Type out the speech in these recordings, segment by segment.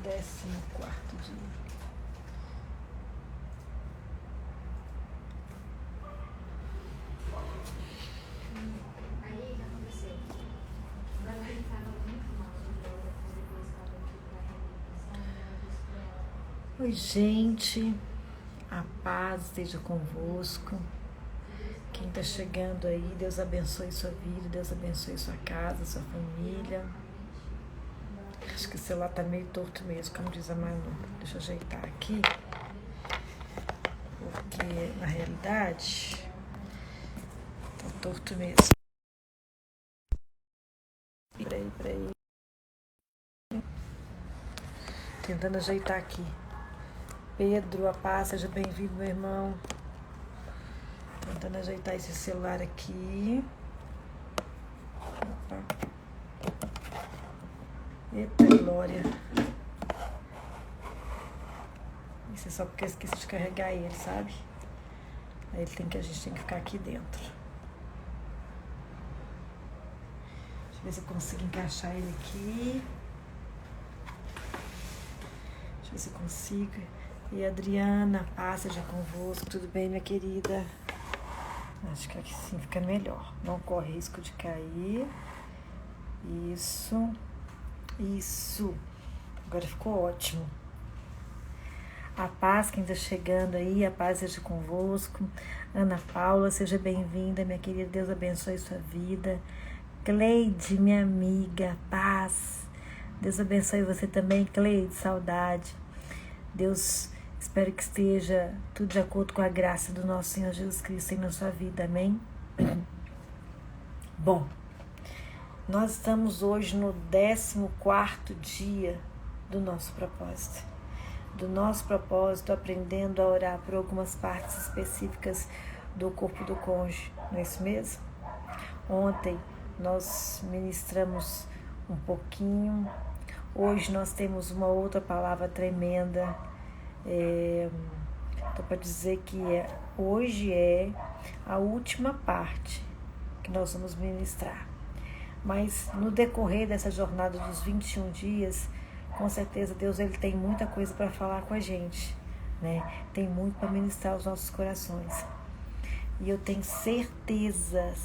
14º dia. Aí, o que aconteceu? Ela estava muito mal, depois estava aqui para a reabilitação. Oi, gente. A paz esteja convosco. Quem está chegando aí, Deus abençoe sua vida, Deus abençoe sua casa, sua família. Acho que o celular tá meio torto mesmo, como diz a Manu. Deixa eu ajeitar aqui. Porque, na realidade, tá torto mesmo. Peraí. Tentando ajeitar aqui. Pedro, a paz, seja bem-vindo, meu irmão. Tentando ajeitar esse celular aqui. Opa. Eita, glória. Isso é só porque eu esqueci de carregar ele, sabe? Aí a gente tem que ficar aqui dentro. Deixa eu ver se eu consigo encaixar ele aqui. Deixa eu ver se eu consigo. E Adriana, paz seja convosco. Tudo bem, minha querida? Acho que assim fica melhor. Não corre risco de cair. Isso. Agora ficou ótimo. A paz, quem está chegando aí, a paz seja convosco. Ana Paula, seja bem-vinda, minha querida. Deus abençoe sua vida. Cleide, minha amiga, paz. Deus abençoe você também, Cleide, saudade. Deus, espero que esteja tudo de acordo com a graça do nosso Senhor Jesus Cristo em sua vida, amém? Bom, nós estamos hoje no 14º dia do nosso propósito. Aprendendo a orar por algumas partes específicas do corpo do cônjuge, não é isso mesmo? Ontem nós ministramos um pouquinho, hoje nós temos uma outra palavra tremenda, estou para dizer que hoje é a última parte que nós vamos ministrar, mas no decorrer dessa jornada dos 21 dias, com certeza Deus ele tem muita coisa para falar com a gente, né? Tem muito para ministrar aos nossos corações. E eu tenho certeza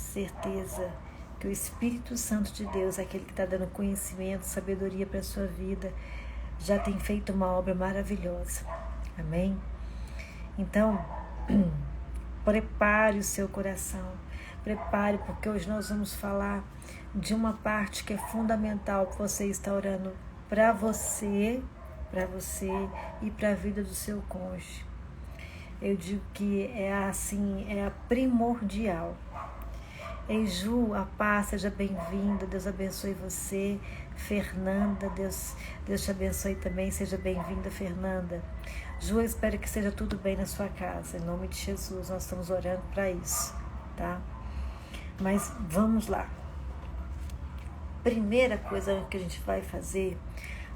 que o Espírito Santo de Deus, aquele que está dando conhecimento, sabedoria para a sua vida, já tem feito uma obra maravilhosa. Amém? Então, prepare o seu coração. Prepare, porque hoje nós vamos falar de uma parte que é fundamental que você está orando para você e para a vida do seu cônjuge. Eu digo que é a primordial. Ei, Ju, a paz, seja bem-vinda, Deus abençoe você. Fernanda, Deus te abençoe também, seja bem-vinda, Fernanda. Ju, eu espero que esteja tudo bem na sua casa, em nome de Jesus, nós estamos orando para isso, tá? Mas vamos lá. Primeira coisa que a gente vai fazer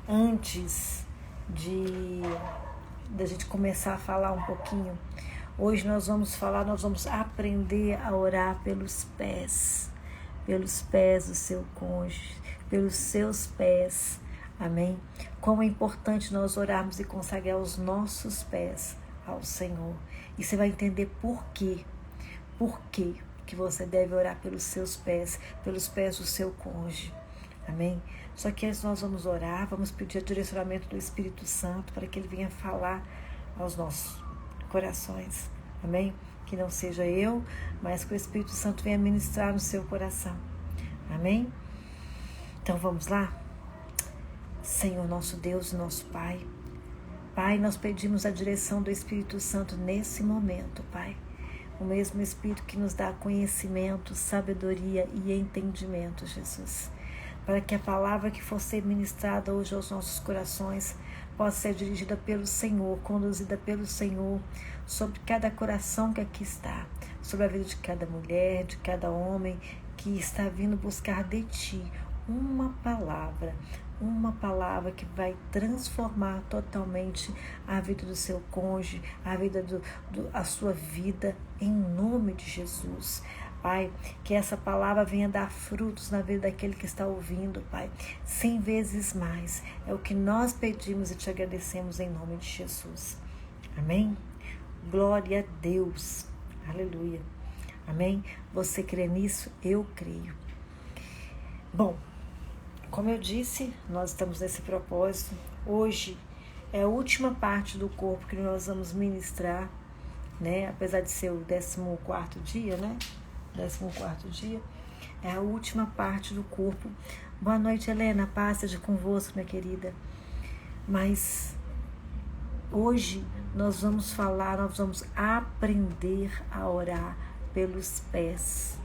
antes da gente começar a falar um pouquinho, hoje nós vamos aprender a orar pelos pés do seu cônjuge, pelos seus pés, amém? Como é importante nós orarmos e consagrar os nossos pés ao Senhor, e você vai entender por quê que você deve orar pelos seus pés do seu cônjuge, amém? Só que antes nós vamos orar, vamos pedir o direcionamento do Espírito Santo para que ele venha falar aos nossos corações, amém? Que não seja eu, mas que o Espírito Santo venha ministrar no seu coração, amém? Então vamos lá? Senhor, nosso Deus, nosso Pai, nós pedimos a direção do Espírito Santo nesse momento, Pai. O mesmo Espírito que nos dá conhecimento, sabedoria e entendimento, Jesus. Para que a palavra que for ser ministrada hoje aos nossos corações possa ser dirigida pelo Senhor, conduzida pelo Senhor, sobre cada coração que aqui está, sobre a vida de cada mulher, de cada homem que está vindo buscar de Ti uma palavra que vai transformar totalmente a vida do seu cônjuge, a vida a sua vida, em nome de Jesus. Pai, que essa palavra venha dar frutos na vida daquele que está ouvindo, Pai, 100 vezes mais. É o que nós pedimos e te agradecemos em nome de Jesus. Amém? Glória a Deus. Aleluia. Amém? Você crê nisso? Eu creio. Bom, como eu disse, nós estamos nesse propósito. Hoje é a última parte do corpo que nós vamos ministrar, né? Apesar de ser o 14º dia, né? 14º dia, é a última parte do corpo. Boa noite, Helena, paz seja convosco, minha querida. Mas hoje nós vamos aprender a orar pelos pés.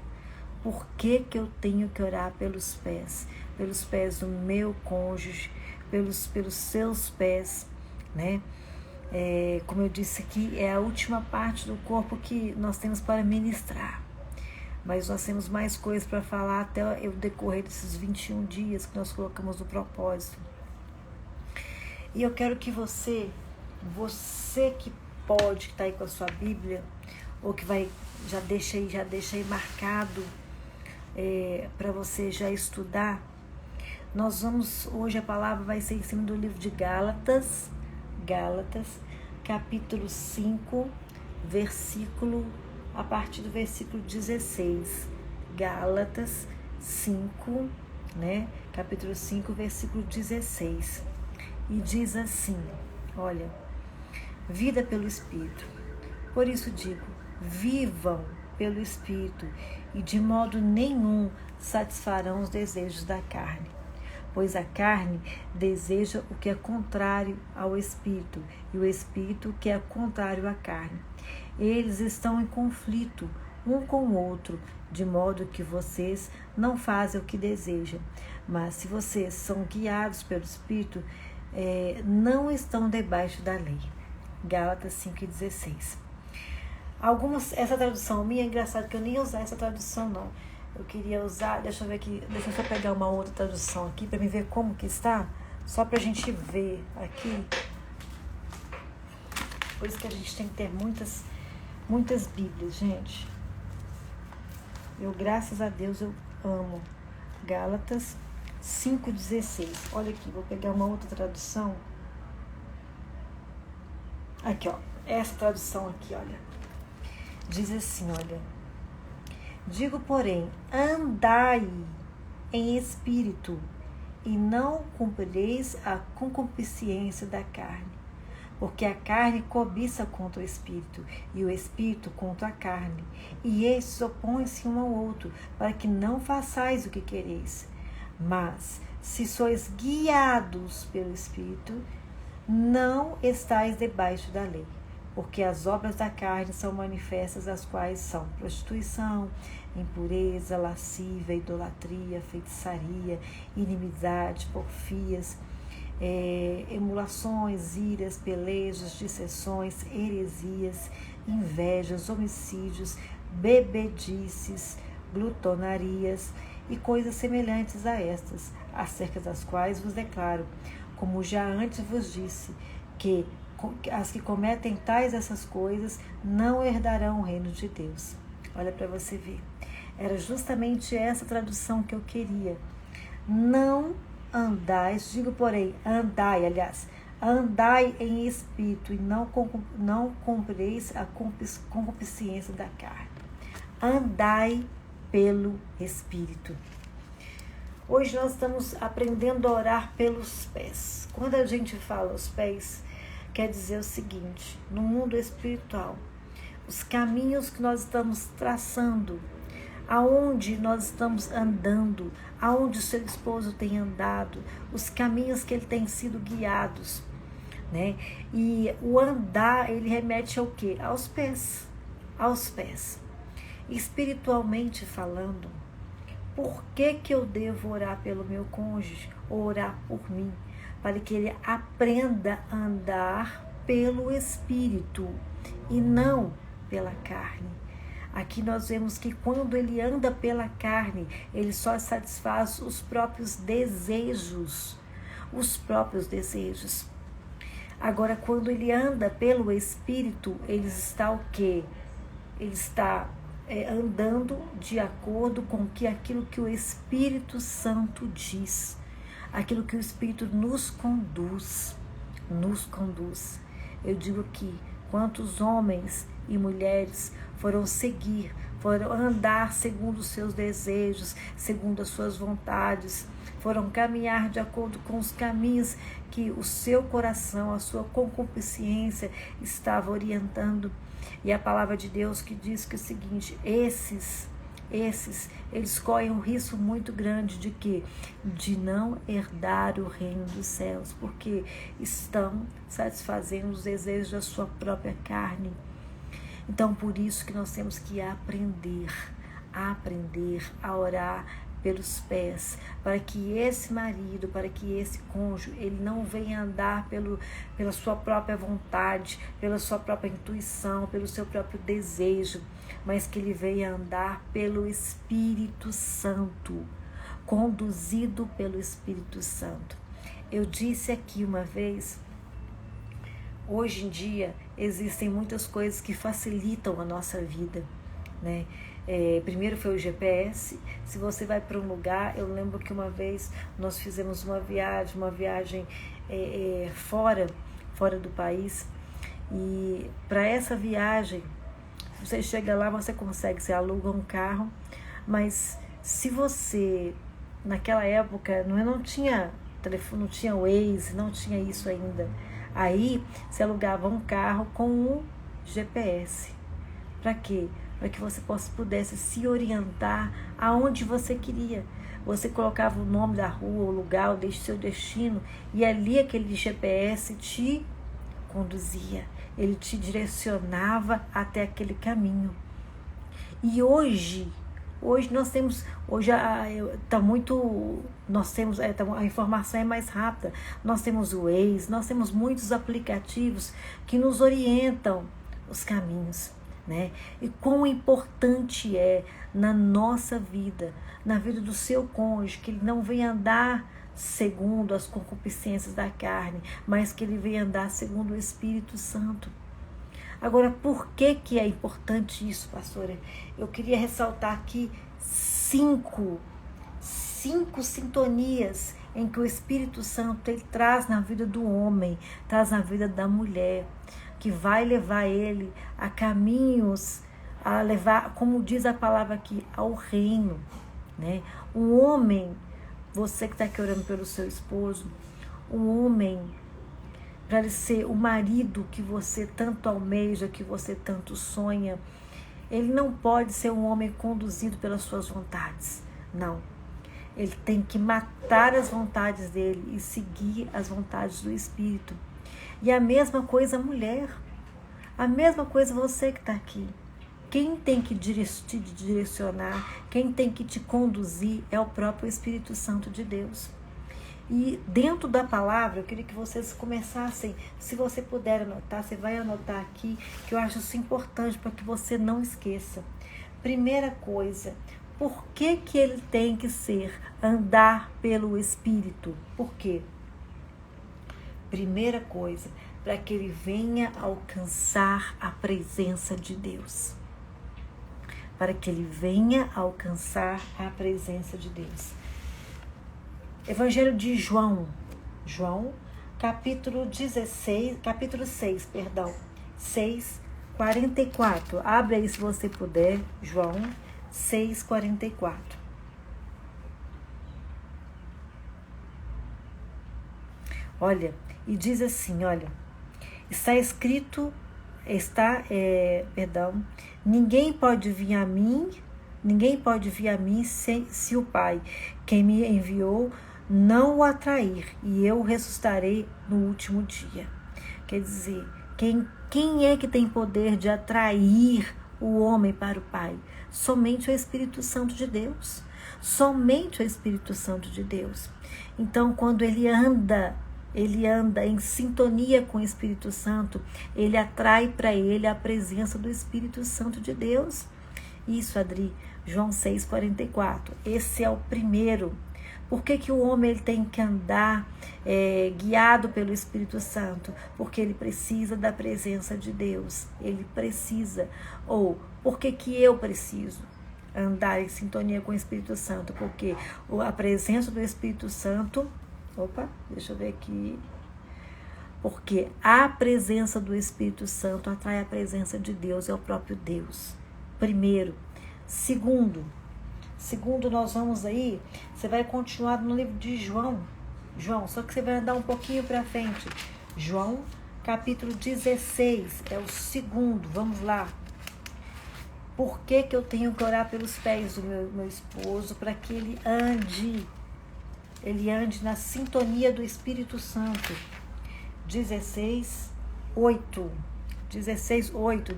Por que eu tenho que orar pelos pés? Pelos pés do meu cônjuge, pelos seus pés, né? Como eu disse aqui, é a última parte do corpo que nós temos para ministrar. Mas nós temos mais coisas para falar até o decorrer desses 21 dias que nós colocamos no propósito. E eu quero que você que pode, que está aí com a sua Bíblia, ou que vai, já deixa aí marcado para você já estudar. Hoje a palavra vai ser em cima do livro de Gálatas, capítulo 5, a partir do versículo 16. Gálatas 5, né? Capítulo 5, versículo 16. E diz assim, olha, vida pelo Espírito. Por isso digo, vivam pelo Espírito, e de modo nenhum satisfarão os desejos da carne. Pois a carne deseja o que é contrário ao Espírito, e o Espírito o que é contrário à carne. Eles estão em conflito um com o outro, de modo que vocês não fazem o que desejam. Mas se vocês são guiados pelo Espírito, não estão debaixo da lei. Gálatas 5,16. Essa tradução minha é engraçado que eu nem ia usar essa tradução, não. Eu queria usar, deixa eu ver aqui, deixa eu só pegar uma outra tradução aqui para me ver como que está, só para a gente ver aqui. Por isso que a gente tem que ter muitas Bíblias, gente. Graças a Deus, eu amo. Gálatas 5,16. Olha aqui, vou pegar uma outra tradução. Aqui, ó. Essa tradução aqui, olha. Diz assim, olha. Digo, porém, andai em espírito, e não cumprireis a concupiscência da carne. Porque a carne cobiça contra o espírito, e o espírito contra a carne. E estes opõem-se um ao outro, para que não façais o que quereis. Mas, se sois guiados pelo Espírito, não estáis debaixo da lei. Porque as obras da carne são manifestas, as quais são prostituição, impureza, lascívia, idolatria, feitiçaria, inimizade, porfias, emulações, iras, pelejas, dissensões, heresias, invejas, homicídios, bebedices, glutonarias e coisas semelhantes a estas, acerca das quais vos declaro, como já antes vos disse, que as que cometem essas coisas não herdarão o reino de Deus. Olha para você ver. Era justamente essa tradução que eu queria. Não andais, digo porém, andai em espírito, e não cumprireis a concupiscência da carne. Andai pelo Espírito. Hoje nós estamos aprendendo a orar pelos pés. Quando a gente fala os pés, quer dizer o seguinte: no mundo espiritual, os caminhos que nós estamos traçando, aonde nós estamos andando, aonde o seu esposo tem andado, os caminhos que ele tem sido guiados, né? E o andar, ele remete ao quê? Aos pés. Aos pés. Espiritualmente falando, por que eu devo orar pelo meu cônjuge, ou orar por mim? Para que ele aprenda a andar pelo Espírito e não pela carne. Aqui nós vemos que quando ele anda pela carne, ele só satisfaz os próprios desejos. Os próprios desejos. Agora, quando ele anda pelo Espírito, ele está o quê? Ele está andando de acordo com aquilo que o Espírito Santo diz, aquilo que o Espírito nos conduz. Eu digo que quantos homens e mulheres foram andar segundo os seus desejos, segundo as suas vontades, foram caminhar de acordo com os caminhos que o seu coração, a sua concupiscência estava orientando. E a palavra de Deus que diz que é o seguinte, esses, eles correm um risco muito grande de quê? De não herdar o reino dos céus, porque estão satisfazendo os desejos da sua própria carne. Então, por isso que nós temos que aprender a orar pelos pés, para que esse marido, para que esse cônjuge, ele não venha andar pela sua própria vontade, pela sua própria intuição, pelo seu próprio desejo, mas que ele venha andar pelo Espírito Santo, conduzido pelo Espírito Santo. Eu disse aqui uma vez, hoje em dia existem muitas coisas que facilitam a nossa vida, né? Primeiro foi o GPS. Se você vai para um lugar, eu lembro que uma vez nós fizemos uma viagem fora do país, e para essa viagem você chega lá, você aluga um carro, mas se você, naquela época, não tinha telefone, não tinha Waze, não tinha isso ainda, aí você alugava um carro com um GPS. Para quê? Para que você pudesse se orientar aonde você queria. Você colocava o nome da rua, o lugar, o seu destino, e ali aquele GPS te conduzia, ele te direcionava até aquele caminho. E hoje nós temos, a informação é mais rápida, nós temos o Waze, nós temos muitos aplicativos que nos orientam os caminhos, né? E quão importante é na nossa vida, na vida do seu cônjuge, que ele não venha andar segundo as concupiscências da carne, mas que ele venha andar segundo o Espírito Santo. Agora, por que é importante isso, pastora? Eu queria ressaltar aqui cinco sintonias em que o Espírito Santo ele traz na vida do homem, traz na vida da mulher, que vai levar ele a caminhos, a levar, como diz a palavra aqui, ao reino, né? Um homem, você que está aqui orando pelo seu esposo, um homem, para ele ser o marido que você tanto almeja, que você tanto sonha, ele não pode ser um homem conduzido pelas suas vontades, não. Ele tem que matar as vontades dele e seguir as vontades do Espírito. E a mesma coisa a mulher, a mesma coisa você que está aqui. Quem tem que te direcionar, quem tem que te conduzir é o próprio Espírito Santo de Deus. E dentro da palavra, eu queria que vocês começassem, se você puder anotar, você vai anotar aqui, que eu acho isso importante para que você não esqueça. Primeira coisa, por que ele tem que andar pelo Espírito? Por quê? Primeira coisa, para que ele venha alcançar a presença de Deus. Para que ele venha alcançar a presença de Deus. Evangelho de João, capítulo 6, 6:44. Abre aí se você puder, João 6:44. Olha, e diz assim, olha, está escrito, ninguém pode vir a mim se o Pai, quem me enviou, não o atrair, e eu ressuscitarei no último dia. Quer dizer, quem é que tem poder de atrair o homem para o Pai? Somente o Espírito Santo de Deus. Somente o Espírito Santo de Deus. Então, quando ele anda em sintonia com o Espírito Santo, ele atrai para ele a presença do Espírito Santo de Deus. Isso, Adri, João 6:44. Esse é o primeiro. Por que que o homem ele tem que andar guiado pelo Espírito Santo? Porque ele precisa da presença de Deus. Ele precisa. Ou, por que que eu preciso andar em sintonia com o Espírito Santo? Porque a presença do Espírito Santo... Opa, deixa eu ver aqui. Porque a presença do Espírito Santo atrai a presença de Deus, é o próprio Deus. Primeiro. Segundo, nós vamos aí, você vai continuar no livro de João, só que você vai andar um pouquinho para frente. João, capítulo 16, é o segundo, vamos lá. Por que que eu tenho que orar pelos pés do meu esposo? Para que ele ande na sintonia do Espírito Santo. 16:8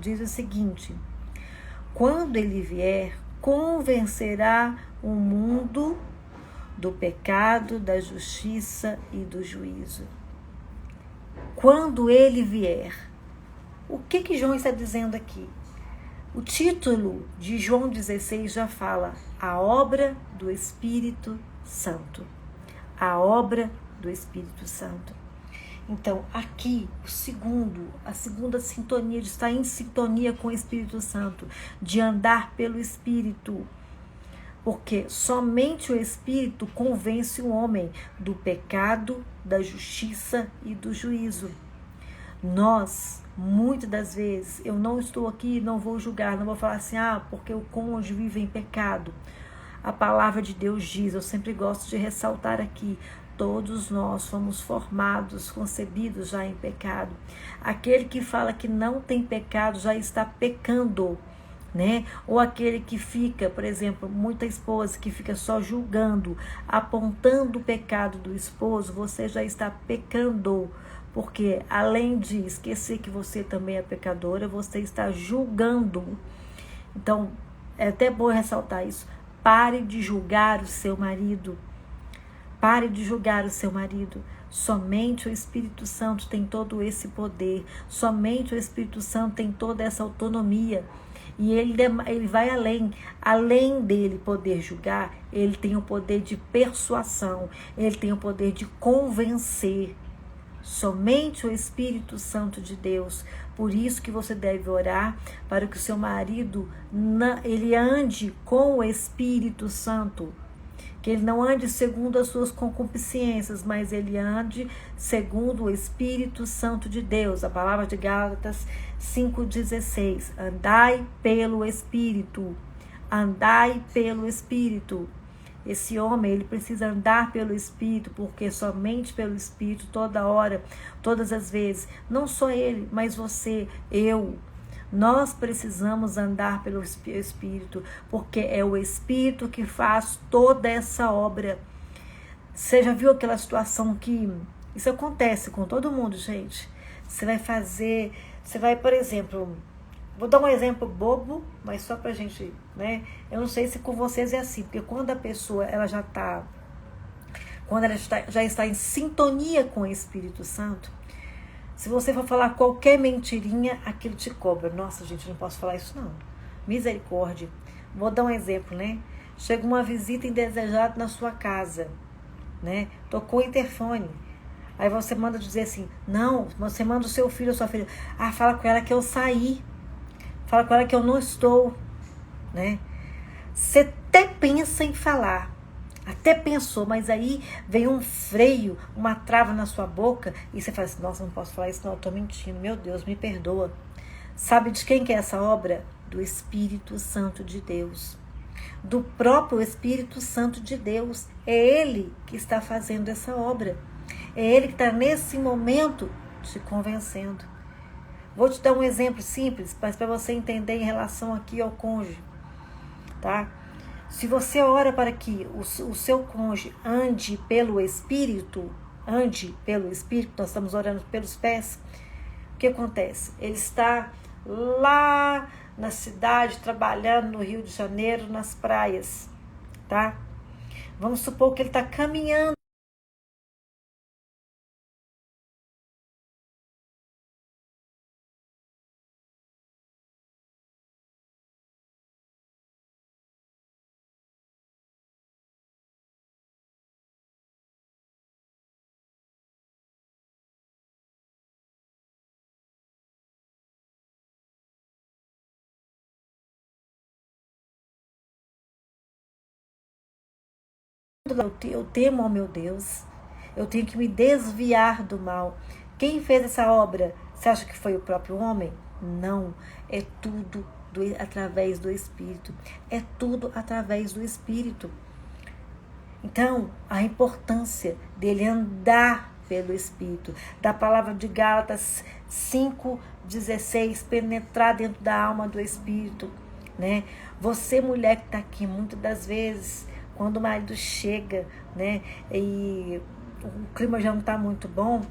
diz o seguinte: quando ele vier, convencerá o mundo do pecado, da justiça e do juízo. Quando ele vier. O que João está dizendo aqui? O título de João 16 já fala: a obra do Espírito Santo. A obra do Espírito Santo. Então, aqui, a segunda sintonia, de estar em sintonia com o Espírito Santo, de andar pelo Espírito, porque somente o Espírito convence o homem do pecado, da justiça e do juízo. Nós, muitas das vezes, eu não estou aqui, não vou julgar, não vou falar assim, porque o cônjuge vive em pecado. A palavra de Deus diz, eu sempre gosto de ressaltar aqui, todos nós fomos formados, concebidos já em pecado. Aquele que fala que não tem pecado já está pecando, né? Ou aquele que fica, por exemplo, muita esposa que fica só julgando, apontando o pecado do esposo, você já está pecando. Porque além de esquecer que você também é pecadora, você está julgando. Então, é até bom ressaltar isso. Pare de julgar o seu marido. Pare de julgar o seu marido. Somente o Espírito Santo tem todo esse poder. Somente o Espírito Santo tem toda essa autonomia. E ele vai além. Além dele poder julgar, ele tem o poder de persuasão. Ele tem o poder de convencer. Somente o Espírito Santo de Deus. Por isso que você deve orar para que o seu marido ele ande com o Espírito Santo. Que ele não ande segundo as suas concupiscências, mas ele ande segundo o Espírito Santo de Deus. A palavra de Gálatas 5,16. Andai pelo Espírito. Andai pelo Espírito. Esse homem, ele precisa andar pelo Espírito, porque somente pelo Espírito, toda hora, todas as vezes, não só ele, mas você, eu, nós precisamos andar pelo Espírito, porque é o Espírito que faz toda essa obra. Você já viu aquela situação que... Isso acontece com todo mundo, gente. Você vai, por exemplo... Vou dar um exemplo bobo, mas só pra gente, né? Eu não sei se com vocês é assim, porque quando a pessoa, já está em sintonia com o Espírito Santo, se você for falar qualquer mentirinha, aquilo te cobra. Nossa, gente, eu não posso falar isso não. Misericórdia. Vou dar um exemplo, né? Chega uma visita indesejada na sua casa, né? Tocou o interfone. Aí você manda dizer assim, não, você manda o seu filho ou sua filha, fala com ela que eu saí. Fala com ela que eu não estou, né? Você até pensa em falar, até pensou, mas aí vem um freio, uma trava na sua boca e você fala assim, nossa, não posso falar isso não, eu estou mentindo, meu Deus, me perdoa. Sabe de quem que é essa obra? Do Espírito Santo de Deus. Do próprio Espírito Santo de Deus. É Ele que está fazendo essa obra. É Ele que está nesse momento te convencendo. Vou te dar um exemplo simples, mas para você entender em relação aqui ao cônjuge, tá? Se você ora para que o seu cônjuge ande pelo Espírito, nós estamos orando pelos pés, o que acontece? Ele está lá na cidade, trabalhando no Rio de Janeiro, nas praias, tá? Vamos supor que ele está caminhando eu temo ao meu Deus, eu tenho que me desviar do mal. Quem fez essa obra? Você acha que foi o próprio homem? Não, é tudo através do Espírito. É tudo através do Espírito. Então, a importância dele andar pelo Espírito. Da palavra de Gálatas 5:16, penetrar dentro da alma do Espírito. Né? Você, mulher que está aqui, muitas das vezes, quando o marido chega, né, e o clima já não está muito bom,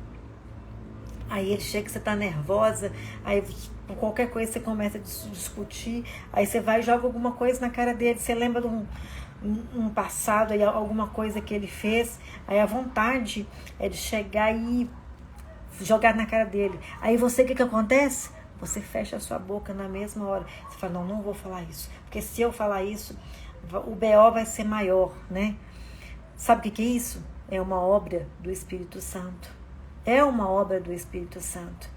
aí ele chega, você está nervosa, aí por qualquer coisa você começa a discutir, aí você vai e joga alguma coisa na cara dele, você lembra de um passado, aí alguma coisa que ele fez, aí a vontade é de chegar e jogar na cara dele. Aí você, o que acontece? Você fecha a sua boca na mesma hora. Você fala, não vou falar isso. Porque se eu falar isso, o BO vai ser maior, né? Sabe o que é isso? É uma obra do Espírito Santo. É uma obra do Espírito Santo.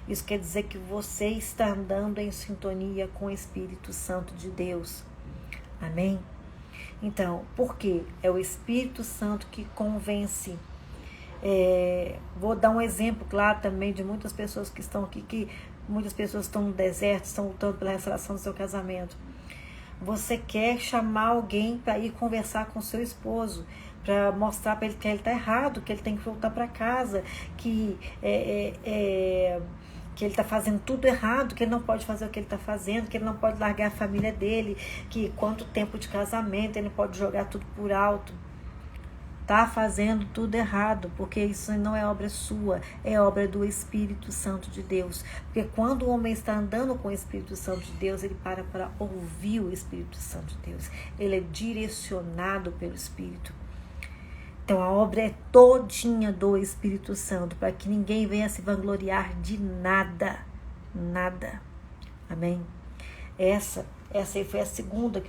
Isso quer dizer que você está andando em sintonia com o Espírito Santo de Deus. Amém? Então, por quê? É o Espírito Santo que convence. Vou dar um exemplo, claro, também de muitas pessoas que estão aqui, que muitas pessoas estão no deserto, estão lutando pela restauração do seu casamento. Você quer chamar alguém para ir conversar com seu esposo, para mostrar para ele que ele está errado, que ele tem que voltar para casa, que ele está fazendo tudo errado, que ele não pode fazer o que ele está fazendo, que ele não pode largar a família dele, que quanto tempo de casamento, ele não pode jogar tudo por alto. Está fazendo tudo errado, porque isso não é obra sua, é obra do Espírito Santo de Deus. Porque quando o homem está andando com o Espírito Santo de Deus, ele para ouvir o Espírito Santo de Deus. Ele é direcionado pelo Espírito. Então a obra é todinha do Espírito Santo, para que ninguém venha se vangloriar de nada. Nada. Amém? Essa aí foi a segunda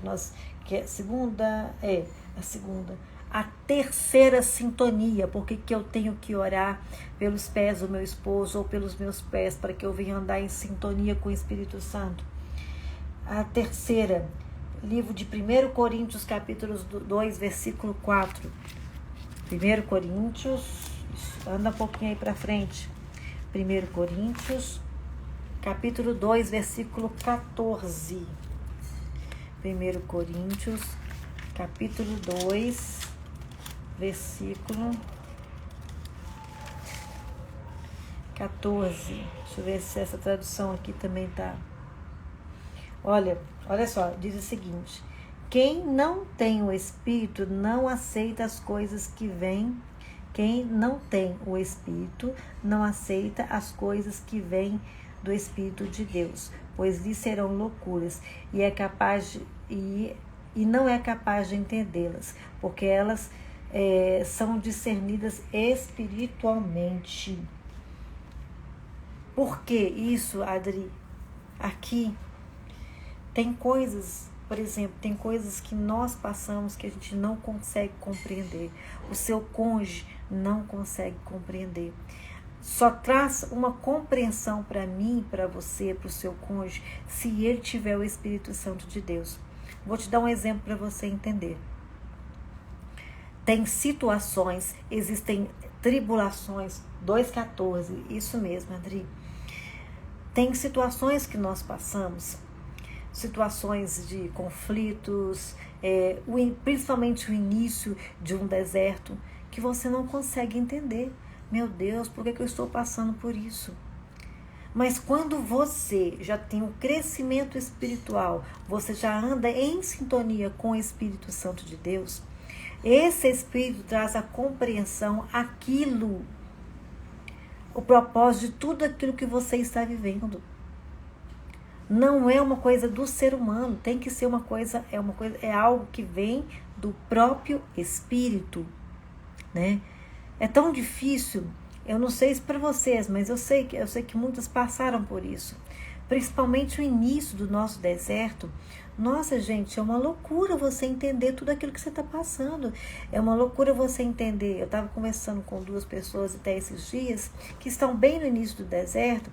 A terceira sintonia, porque que eu tenho que orar pelos pés do meu esposo ou pelos meus pés, para que eu venha andar em sintonia com o Espírito Santo. A terceira, livro de 1 Coríntios, capítulo 2, versículo 4. 1 Coríntios, anda um pouquinho aí para frente. 1 Coríntios, capítulo 2, versículo 14. 1 Coríntios, capítulo 2, versículo 14. Deixa eu ver se essa tradução aqui também tá. Olha só, diz o seguinte: quem não tem o Espírito não aceita as coisas que vêm. Quem não tem o Espírito não aceita as coisas que vêm do Espírito de Deus, pois lhe serão loucuras e não é capaz de entendê-las, porque elas são discernidas espiritualmente. Por que isso, Adri? Aqui tem coisas, por exemplo, tem coisas que nós passamos que a gente não consegue compreender. O seu cônjuge não consegue compreender. Só traz uma compreensão para mim, para você, para o seu cônjuge, se ele tiver o Espírito Santo de Deus. Vou te dar um exemplo para você entender. Tem situações, existem tribulações, 2,14, isso mesmo, Adri. Tem situações que nós passamos, situações de conflitos, principalmente o início de um deserto, que você não consegue entender. Meu Deus, por que eu estou passando por isso? Mas quando você já tem um crescimento espiritual, você já anda em sintonia com o Espírito Santo de Deus, esse Espírito traz a compreensão, o propósito de tudo aquilo que você está vivendo. Não é uma coisa do ser humano, tem que ser é algo que vem do próprio Espírito, né? É tão difícil, eu não sei se para vocês, mas eu sei que muitas passaram por isso. Principalmente o início do nosso deserto. Nossa, gente, é uma loucura você entender tudo aquilo que você está passando. É uma loucura você entender. Eu estava conversando com 2 pessoas até esses dias, que estão bem no início do deserto,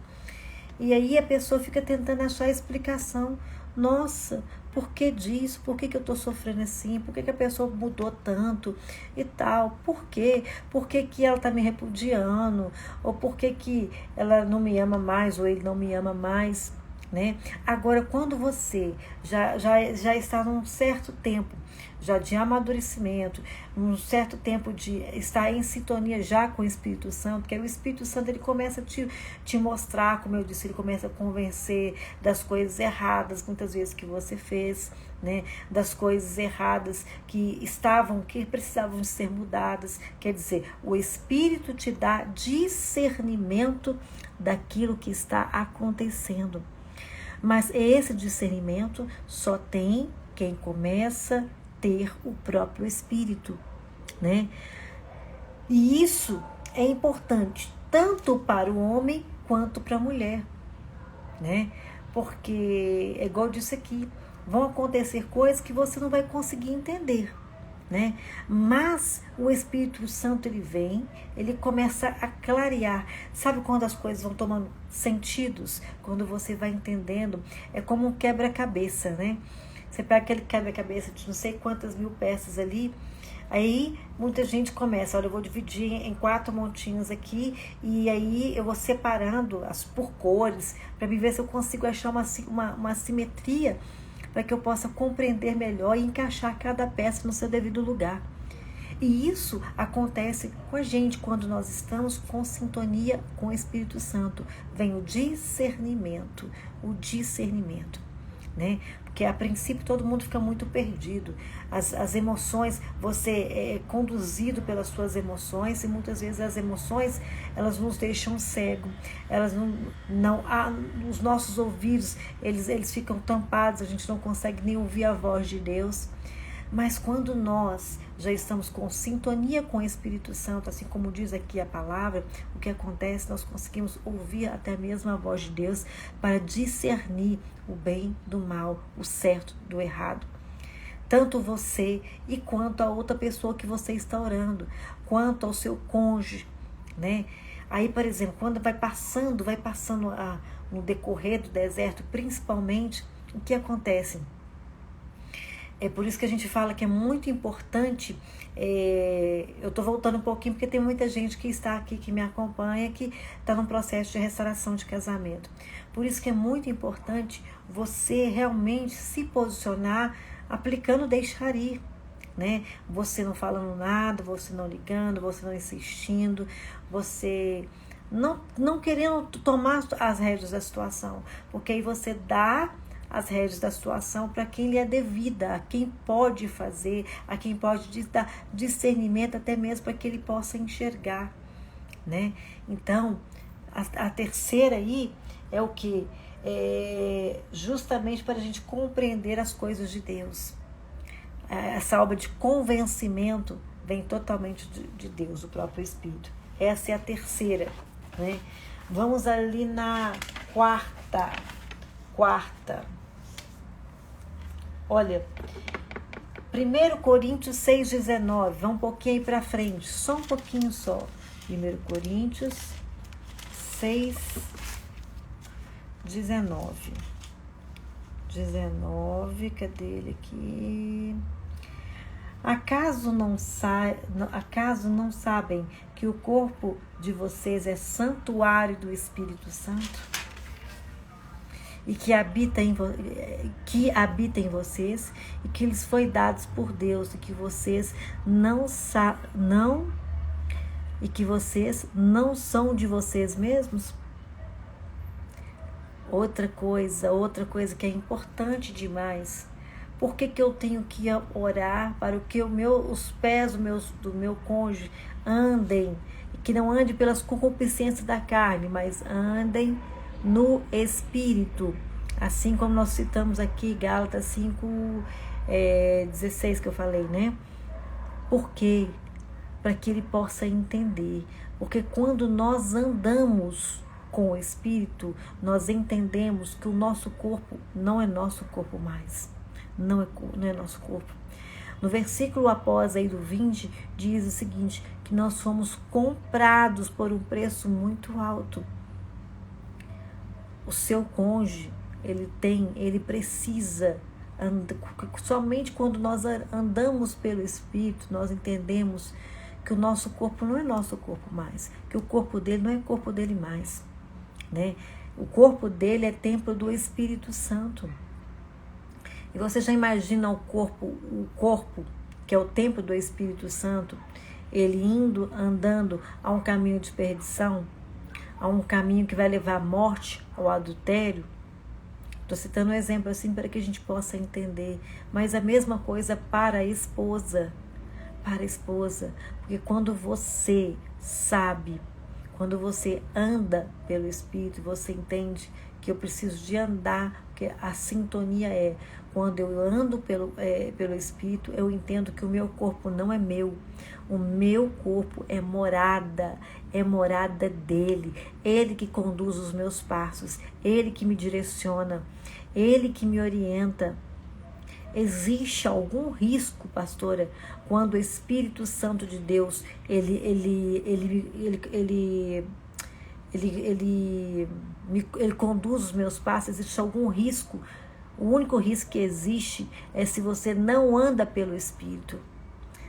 e aí a pessoa fica tentando achar explicação. Nossa, por que disso? Por que eu estou sofrendo assim? Por que a pessoa mudou tanto e tal? Por quê? Por que ela está me repudiando? Ou por que ela não me ama mais, ou ele não me ama mais? Né? Agora, quando você já está num certo tempo já de amadurecimento, um certo tempo de estar em sintonia já com o Espírito Santo, que aí o Espírito Santo ele começa a te mostrar, como eu disse, ele começa a convencer das coisas erradas, muitas vezes que você fez, né? Das coisas erradas que precisavam de ser mudadas. Quer dizer, o Espírito te dá discernimento daquilo que está acontecendo. Mas esse discernimento só tem quem começa a ter o próprio Espírito, né? E isso é importante tanto para o homem quanto para a mulher, né? Porque, é igual eu disse aqui, vão acontecer coisas que você não vai conseguir entender, né? Mas o Espírito Santo ele vem, ele começa a clarear. Sabe quando as coisas vão tomando sentidos? Quando você vai entendendo, é como um quebra-cabeça, né? Você pega aquele quebra-cabeça de não sei quantas mil peças ali, aí muita gente começa, olha, eu vou dividir em 4 montinhos aqui, e aí eu vou separando por cores, para ver se eu consigo achar uma simetria, para que eu possa compreender melhor e encaixar cada peça no seu devido lugar. E isso acontece com a gente quando nós estamos com sintonia com o Espírito Santo. Vem o discernimento, né? Porque a princípio todo mundo fica muito perdido. As emoções, você é conduzido pelas suas emoções, e muitas vezes as emoções, elas nos deixam cegos. Elas os nossos ouvidos, eles ficam tampados, a gente não consegue nem ouvir a voz de Deus. Mas quando nós já estamos com sintonia com o Espírito Santo, assim como diz aqui a palavra, o que acontece? Nós conseguimos ouvir até mesmo a voz de Deus para discernir o bem do mal, o certo do errado. Tanto você e quanto a outra pessoa que você está orando, quanto ao seu cônjuge, né? Aí, por exemplo, quando vai passando no decorrer do deserto, principalmente, o que acontece? É por isso que a gente fala que é muito importante, eu estou voltando um pouquinho porque tem muita gente que está aqui, que me acompanha, que está num processo de restauração de casamento. Por isso que é muito importante você realmente se posicionar aplicando deixar ir, né? Você não falando nada, você não ligando, você não insistindo, você não querendo tomar as rédeas da situação, porque aí você dá as rédeas da situação para quem lhe é devida, a quem pode fazer, a quem pode dar discernimento até mesmo para que ele possa enxergar, né? Então, a terceira aí é o que? Justamente para a gente compreender as coisas de Deus. Essa obra de convencimento vem totalmente de Deus, o próprio Espírito. Essa é a terceira, né? Vamos ali na quarta. Olha, 1 Coríntios 6,19, vamos um pouquinho aí para frente, só um pouquinho só. 1 Coríntios 6,19. 19, cadê ele aqui? Acaso não sabem que o corpo de vocês é santuário do Espírito Santo? E que habita em vocês, e que lhes foi dados por Deus, e que vocês não são de vocês mesmos? Outra coisa que é importante demais. Por que eu tenho que orar para que os pés do meu cônjuge andem, que não ande pelas concupiscências da carne, mas andem no Espírito, assim como nós citamos aqui Gálatas 5:16 que eu falei, né? Por quê? Para que ele possa entender, porque quando nós andamos com o Espírito, nós entendemos que o nosso corpo não é nosso corpo mais, não é nosso corpo. No versículo após aí do 20, diz o seguinte, que nós fomos comprados por um preço muito alto. O seu cônjuge, ele precisa Somente quando nós andamos pelo Espírito, nós entendemos que o nosso corpo não é nosso corpo mais, que o corpo dele não é corpo dele mais, né? O corpo dele é templo do Espírito Santo. E você já imagina o corpo que é o templo do Espírito Santo, ele andando a um caminho de perdição, a um caminho que vai levar à morte, ao adultério? Estou citando um exemplo assim para que a gente possa entender. Mas a mesma coisa para a esposa. Para a esposa. Porque quando você sabe, quando você anda pelo Espírito, você entende que eu preciso de andar, porque a sintonia é, quando eu ando pelo Espírito, eu entendo que o meu corpo não é meu. O meu corpo é morada dele. Ele que conduz os meus passos, ele que me direciona, ele que me orienta. Existe algum risco, pastora, quando o Espírito Santo de Deus ele conduz os meus passos? Existe algum risco? O único risco que existe é se você não anda pelo Espírito.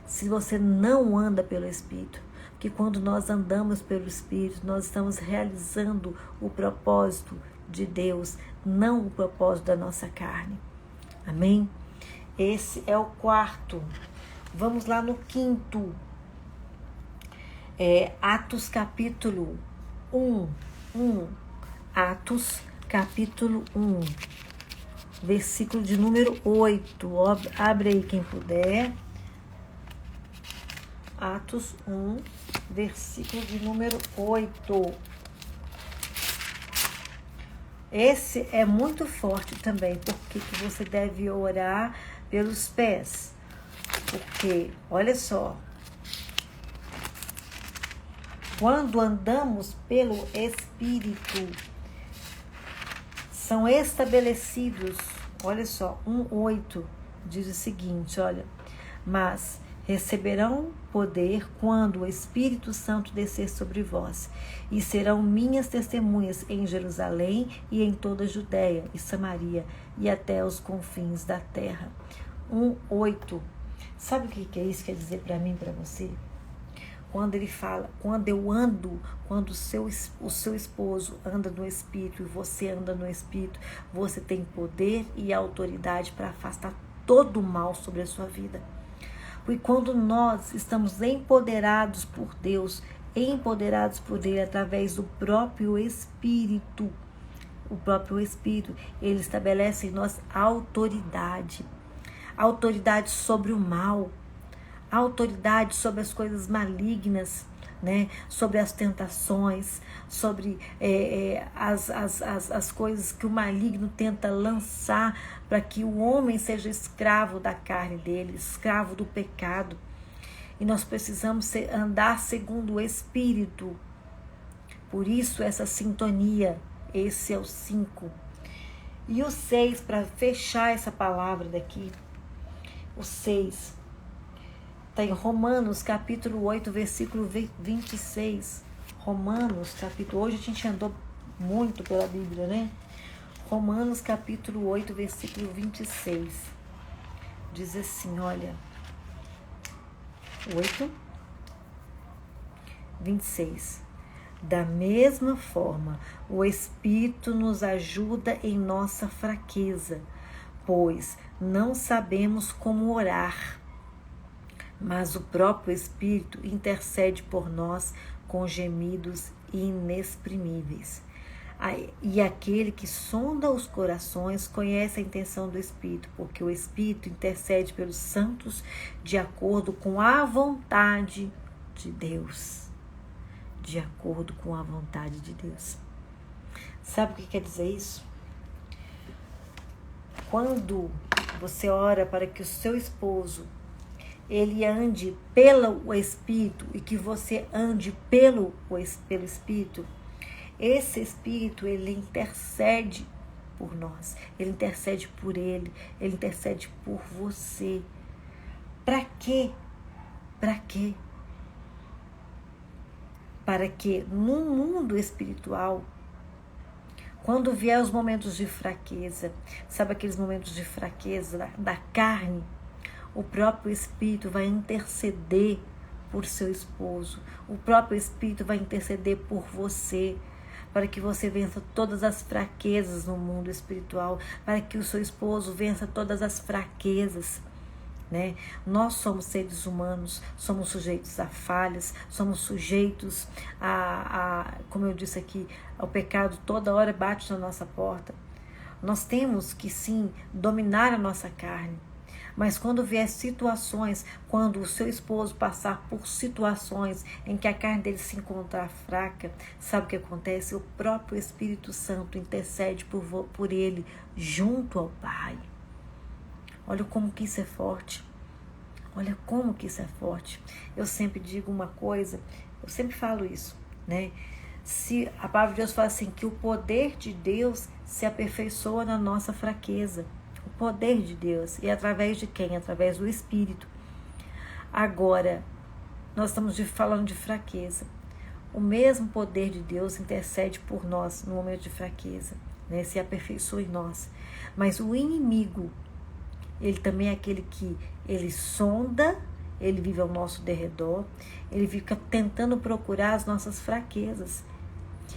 Se você não anda pelo Espírito. Porque quando nós andamos pelo Espírito, nós estamos realizando o propósito de Deus, não o propósito da nossa carne. Amém? Esse é o quarto. Vamos lá no quinto. Atos capítulo 1. Atos capítulo 1. Versículo de número 8. Abre aí quem puder. Atos 1, versículo de número 8. Esse é muito forte também. Porque que você deve orar pelos pés? Porque, olha só, quando andamos pelo Espírito, são estabelecidos, olha só, 1:8 diz o seguinte, olha, mas receberão poder quando o Espírito Santo descer sobre vós, e serão minhas testemunhas em Jerusalém e em toda a Judéia e Samaria e até os confins da terra. 1:8. Sabe o que é isso quer dizer para mim e para você? Quando ele fala, quando o seu esposo anda no Espírito e você anda no Espírito, você tem poder e autoridade para afastar todo o mal sobre a sua vida. Porque quando nós estamos empoderados por Deus, empoderados por Ele através do próprio Espírito, Ele estabelece em nós autoridade sobre o mal, autoridade sobre as coisas malignas, né? Sobre as tentações, sobre as coisas que o maligno tenta lançar para que o homem seja escravo da carne dele, escravo do pecado. E nós precisamos andar segundo o Espírito. Por isso essa sintonia, esse é o 5. E o 6, para fechar essa palavra daqui, o 6 está em Romanos capítulo 8, versículo 26. Romanos capítulo... Hoje a gente andou muito pela Bíblia, né? Romanos capítulo 8, versículo 26. Diz assim, olha... 8, 26. Da mesma forma, o Espírito nos ajuda em nossa fraqueza, pois não sabemos como orar, mas o próprio Espírito intercede por nós com gemidos inexprimíveis. E aquele que sonda os corações conhece a intenção do Espírito, porque o Espírito intercede pelos santos de acordo com a vontade de Deus. De acordo com a vontade de Deus. Sabe o que quer dizer isso? Quando você ora para que o seu esposo ele ande pelo Espírito e que você ande pelo Espírito, esse Espírito, ele intercede por nós, ele intercede por ele intercede por você. Para quê? Para quê? Para que no mundo espiritual Quando vier os momentos de fraqueza, sabe aqueles momentos de fraqueza da carne, o próprio Espírito vai interceder por seu esposo. O próprio Espírito vai interceder por você, para que você vença todas as fraquezas no mundo espiritual, para que o seu esposo vença todas as fraquezas, né? Nós somos seres humanos, somos sujeitos a falhas, somos sujeitos como eu disse aqui, ao pecado toda hora bate na nossa porta. Nós temos que sim dominar a nossa carne. Mas quando vier situações, quando o seu esposo passar por situações em que a carne dele se encontrar fraca, sabe o que acontece? O próprio Espírito Santo intercede por ele junto ao Pai. Olha como que isso é forte. Olha como que isso é forte. Eu sempre digo uma coisa, eu sempre falo isso, né? Se a palavra de Deus fala assim, que o poder de Deus se aperfeiçoa na nossa fraqueza. O poder de Deus. E através de quem? Através do Espírito. Agora, nós estamos falando de fraqueza. O mesmo poder de Deus intercede por nós no momento de fraqueza, né? Se aperfeiçoa em nós. Mas o inimigo, ele também é aquele que ele sonda, ele vive ao nosso derredor, ele fica tentando procurar as nossas fraquezas.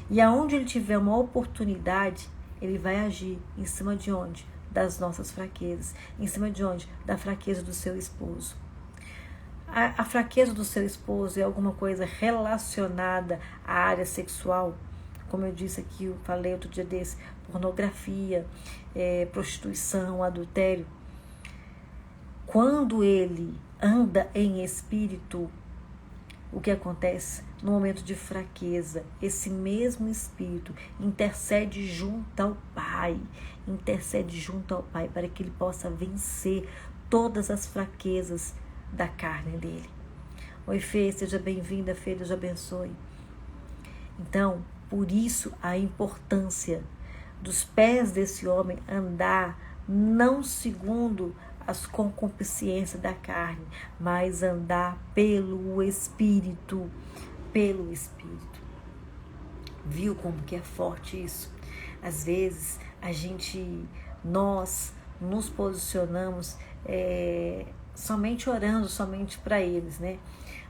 E aonde ele tiver uma oportunidade, ele vai agir em cima de onde? Das nossas fraquezas. Em cima de onde? Da fraqueza do seu esposo. A fraqueza do seu esposo é alguma coisa relacionada à área sexual, como eu disse aqui, eu falei outro dia desse, pornografia, prostituição, adultério. Quando ele anda em espírito, o que acontece? No momento de fraqueza, esse mesmo Espírito intercede junto ao Pai, para que ele possa vencer todas as fraquezas da carne dele. Oi, Fê, seja bem-vinda, Fê, Deus abençoe. Então, por isso a importância dos pés desse homem andar não segundo as concupiscências da carne, mas andar pelo Espírito, Viu como que é forte isso? Às vezes nós nos posicionamos somente orando, somente para eles, né?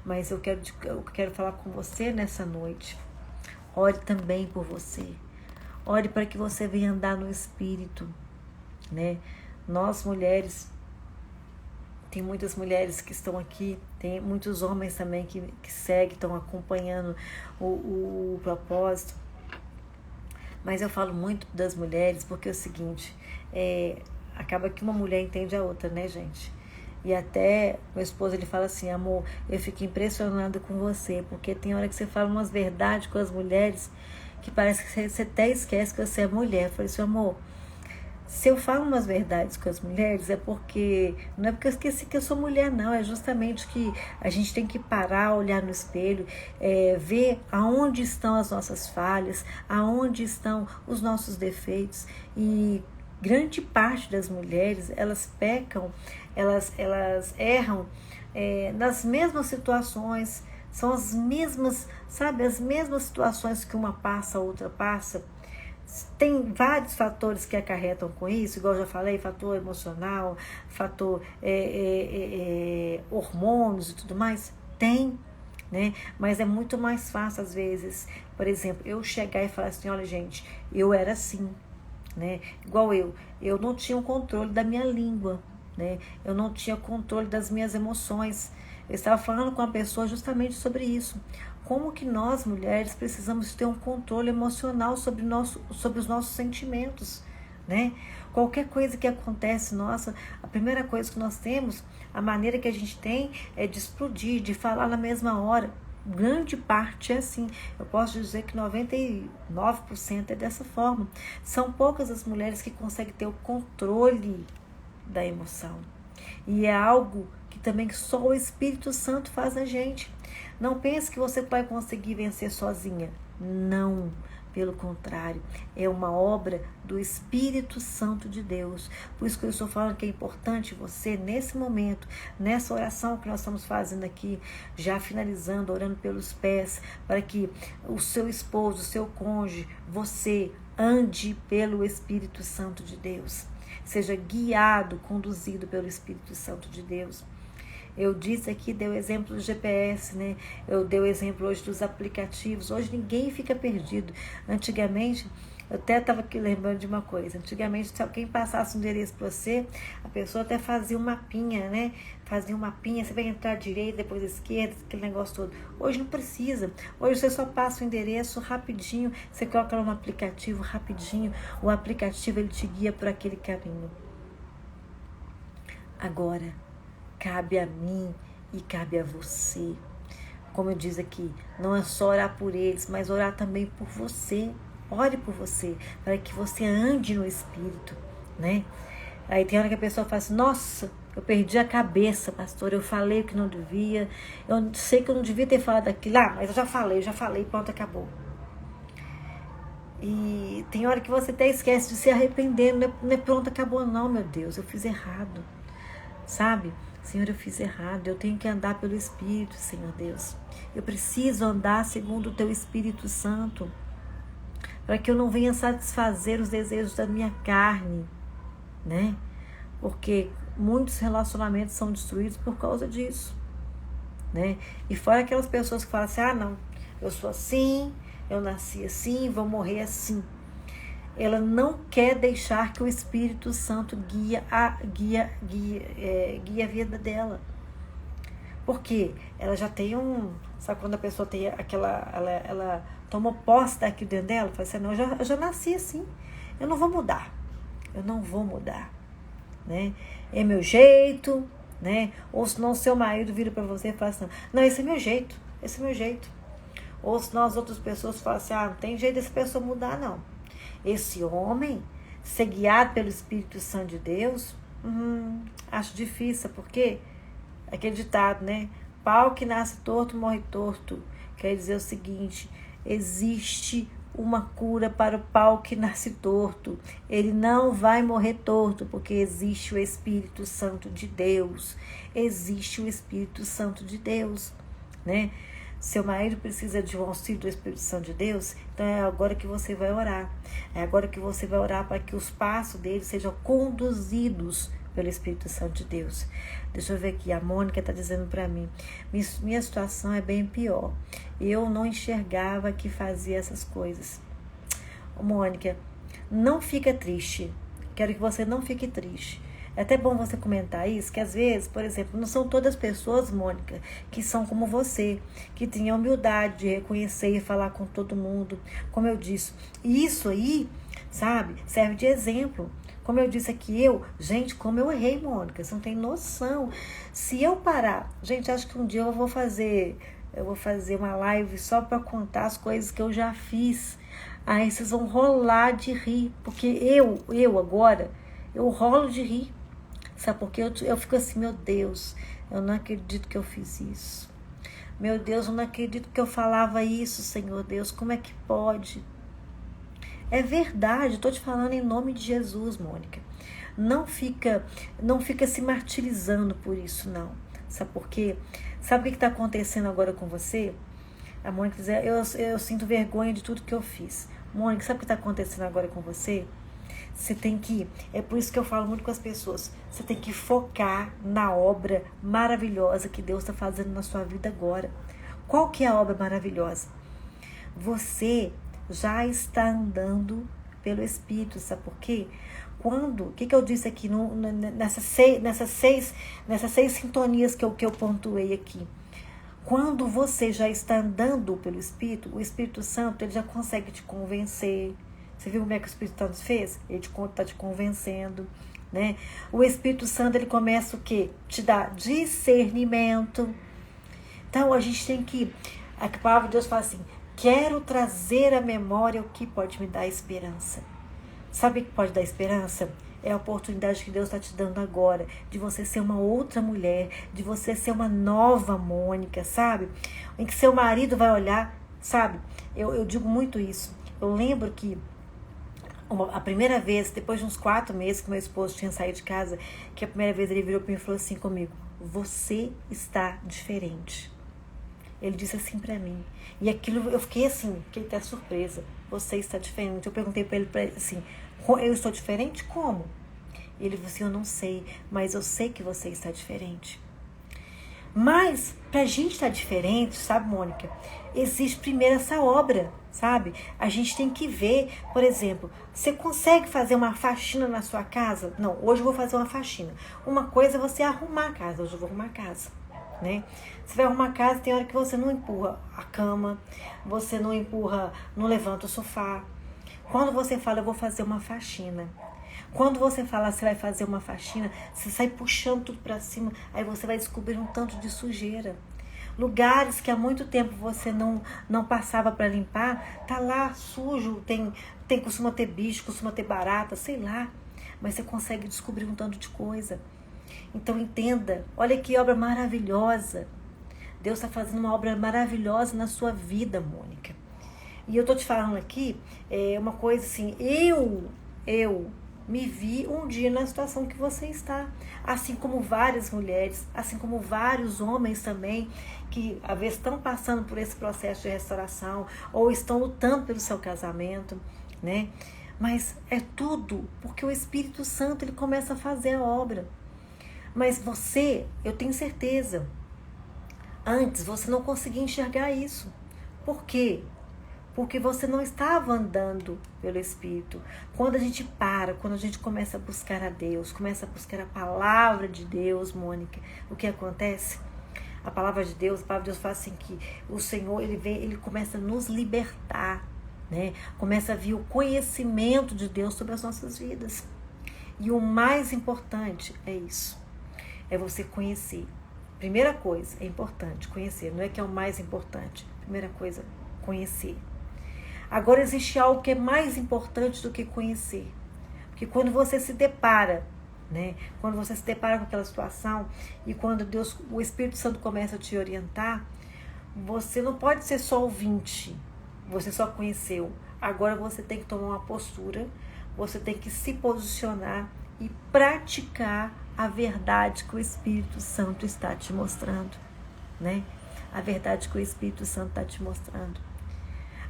Mas eu quero falar com você nessa noite. Ore também por você. Ore para que você venha andar no Espírito, né? Nós mulheres, tem muitas mulheres que estão aqui, tem muitos homens também que seguem, estão acompanhando o propósito. Mas eu falo muito das mulheres porque é o seguinte, acaba que uma mulher entende a outra, né, gente? E até meu esposo, ele fala assim, amor, eu fico impressionada com você, porque tem hora que você fala umas verdades com as mulheres que parece que você até esquece que você é mulher. Eu falei assim, amor, se eu falo umas verdades com as mulheres, não é porque eu esqueci que eu sou mulher, não. É justamente que a gente tem que parar, olhar no espelho, ver aonde estão as nossas falhas, aonde estão os nossos defeitos. E grande parte das mulheres, elas pecam, elas erram nas mesmas situações, são as mesmas, sabe, as mesmas situações que uma passa, a outra passa. Tem vários fatores que acarretam com isso, igual eu já falei, fator emocional, fator hormônios e tudo mais. Tem, né? Mas é muito mais fácil, às vezes, por exemplo, eu chegar e falar assim, olha, gente, eu era assim, né? Igual eu não tinha o controle da minha língua, né? Eu não tinha controle das minhas emoções. Eu estava falando com uma pessoa justamente sobre isso. Como que nós, mulheres, precisamos ter um controle emocional sobre os nossos sentimentos, né? Qualquer coisa que acontece, a primeira coisa que nós temos, a maneira que a gente tem é de explodir, de falar na mesma hora. Grande parte é assim. Eu posso dizer que 99% é dessa forma. São poucas as mulheres que conseguem ter o controle da emoção. E é algo que também só o Espírito Santo faz na gente. Não pense que você vai conseguir vencer sozinha. Não, pelo contrário, é uma obra do Espírito Santo de Deus. Por isso que eu estou falando que é importante você, nesse momento, nessa oração que nós estamos fazendo aqui, já finalizando, orando pelos pés, para que o seu esposo, o seu cônjuge, você Ande pelo Espírito Santo de Deus. Seja guiado, conduzido pelo Espírito Santo de Deus. Eu disse aqui, dei o exemplo do GPS, né? Eu dei o exemplo hoje dos aplicativos. Hoje ninguém fica perdido. Antigamente, eu até estava aqui lembrando de uma coisa. Antigamente, se alguém passasse um endereço para você, a pessoa até fazia um mapinha, né? Fazia um mapinha, você vai entrar à direita, depois à esquerda, aquele negócio todo. Hoje não precisa. Hoje você só passa o endereço rapidinho, você coloca no aplicativo rapidinho. O aplicativo, ele te guia por aquele caminho. Agora, cabe a mim e cabe a você. Como eu disse aqui, não é só orar por eles, mas orar também por você. Ore por você, para que você ande no Espírito, né? Aí tem hora que a pessoa fala assim, nossa, eu perdi a cabeça, pastor, eu falei o que não devia, eu sei que eu não devia ter falado aquilo, mas eu já falei, pronto, acabou. E tem hora que você até esquece de se arrepender, não é pronto, acabou não, meu Deus, eu fiz errado, sabe? Senhor, eu fiz errado, eu tenho que andar pelo Espírito, Senhor Deus. Eu preciso andar segundo o Teu Espírito Santo, para que eu não venha satisfazer os desejos da minha carne, né? Porque muitos relacionamentos são destruídos por causa disso, né? E fora aquelas pessoas que falam assim, não, eu sou assim, eu nasci assim, vou morrer assim. Ela não quer deixar que o Espírito Santo guie a vida dela. Porque ela já tem sabe quando a pessoa tem aquela, ela tomou posse daquilo dentro dela, fala assim, não, eu já nasci assim, eu não vou mudar, né? É meu jeito, né? Ou senão o seu marido vira para você e fala assim, não, esse é meu jeito. Ou senão as outras pessoas falam assim, não tem jeito dessa pessoa mudar, não. Esse homem, ser guiado pelo Espírito Santo de Deus, acho difícil, porque aquele ditado, né? Pau que nasce torto, morre torto. Quer dizer o seguinte, existe uma cura para o pau que nasce torto. Ele não vai morrer torto, porque existe o Espírito Santo de Deus. Existe o Espírito Santo de Deus, né? Seu marido precisa de um auxílio do Espírito Santo de Deus, então é agora que você vai orar. É agora que você vai orar para que os passos dele sejam conduzidos pelo Espírito Santo de Deus. Deixa eu ver aqui, a Mônica está dizendo para mim, minha situação é bem pior. Eu não enxergava que fazia essas coisas. Mônica, não fica triste. Quero que você não fique triste. É até bom você comentar isso, que às vezes, por exemplo, não são todas as pessoas, Mônica, que são como você, que têm a humildade de reconhecer e falar com todo mundo, como eu disse. E isso aí, sabe, serve de exemplo. Como eu disse aqui, gente, como eu errei, Mônica, você não tem noção. Se eu parar, gente, acho que um dia eu vou fazer uma live só para contar as coisas que eu já fiz. Aí vocês vão rolar de rir, porque eu agora, eu rolo de rir. Sabe por quê? Eu fico assim, meu Deus, eu não acredito que eu fiz isso. Meu Deus, eu não acredito que eu falava isso, Senhor Deus, como é que pode? É verdade, estou te falando em nome de Jesus, Mônica. Não fica se martirizando por isso, não. Sabe por quê? Sabe o que está acontecendo agora com você? A Mônica diz, eu sinto vergonha de tudo que eu fiz. Mônica, sabe o que está acontecendo agora com você? Você tem que, é por isso que eu falo muito com as pessoas, você tem que focar na obra maravilhosa que Deus está fazendo na sua vida agora. Qual que é a obra maravilhosa? Você já está andando pelo Espírito, sabe por quê? O que eu disse aqui nessas seis sintonias que eu pontuei aqui? Quando você já está andando pelo Espírito, o Espírito Santo ele já consegue te convencer. Você viu como é que o Espírito Santo fez? Ele está te convencendo, né? O Espírito Santo, ele começa o quê? Te dá discernimento. Então, a gente tem que... A palavra de Deus fala assim, quero trazer à memória o que pode me dar esperança. Sabe o que pode dar esperança? É a oportunidade que Deus está te dando agora, de você ser uma outra mulher, de você ser uma nova Mônica, sabe? Em que seu marido vai olhar, sabe? Eu digo muito isso. Eu lembro que a primeira vez, depois de uns 4 meses que meu esposo tinha saído de casa, que a primeira vez ele virou para mim e falou assim comigo, você está diferente. Ele disse assim para mim. E aquilo, eu fiquei assim, fiquei até surpresa. Você está diferente. Eu perguntei para ele assim, eu estou diferente? Como? Ele falou assim, eu não sei, mas eu sei que você está diferente. Mas, pra gente estar diferente, sabe, Mônica? Existe primeiro essa obra, sabe? A gente tem que ver, por exemplo, você consegue fazer uma faxina na sua casa? Não, hoje eu vou fazer uma faxina. Uma coisa é você arrumar a casa, hoje eu vou arrumar a casa, né? Você vai arrumar a casa, tem hora que você não empurra a cama, você não empurra, não levanta o sofá. Quando você fala, eu vou fazer uma faxina. Quando você fala, você vai fazer uma faxina, você sai puxando tudo para cima, aí você vai descobrir um tanto de sujeira. Lugares que há muito tempo você não passava para limpar, tá lá sujo, costuma ter bicho, costuma ter barata, sei lá. Mas você consegue descobrir um tanto de coisa. Então entenda, olha que obra maravilhosa. Deus está fazendo uma obra maravilhosa na sua vida, Mônica. E eu tô te falando aqui, uma coisa assim, eu me vi um dia na situação que você está, assim como várias mulheres, assim como vários homens também, que às vezes estão passando por esse processo de restauração, ou estão lutando pelo seu casamento, né? Mas é tudo porque o Espírito Santo, ele começa a fazer a obra. Mas você, eu tenho certeza, antes você não conseguia enxergar isso. Por quê? Porque você não estava andando pelo Espírito. Quando a gente quando a gente começa a buscar a Deus, começa a buscar a palavra de Deus, Mônica, o que acontece? A palavra de Deus fala assim que o Senhor, ele começa a nos libertar, né? Começa a vir o conhecimento de Deus sobre as nossas vidas. E o mais importante é isso, é você conhecer. Primeira coisa, é importante conhecer, não é que é o mais importante. Primeira coisa, conhecer. Agora existe algo que é mais importante do que conhecer. Porque quando você se depara, né? Quando você se depara com aquela situação e quando o Espírito Santo começa a te orientar, você não pode ser só ouvinte, você só conheceu. Agora você tem que tomar uma postura, você tem que se posicionar e praticar a verdade que o Espírito Santo está te mostrando, né? A verdade que o Espírito Santo está te mostrando.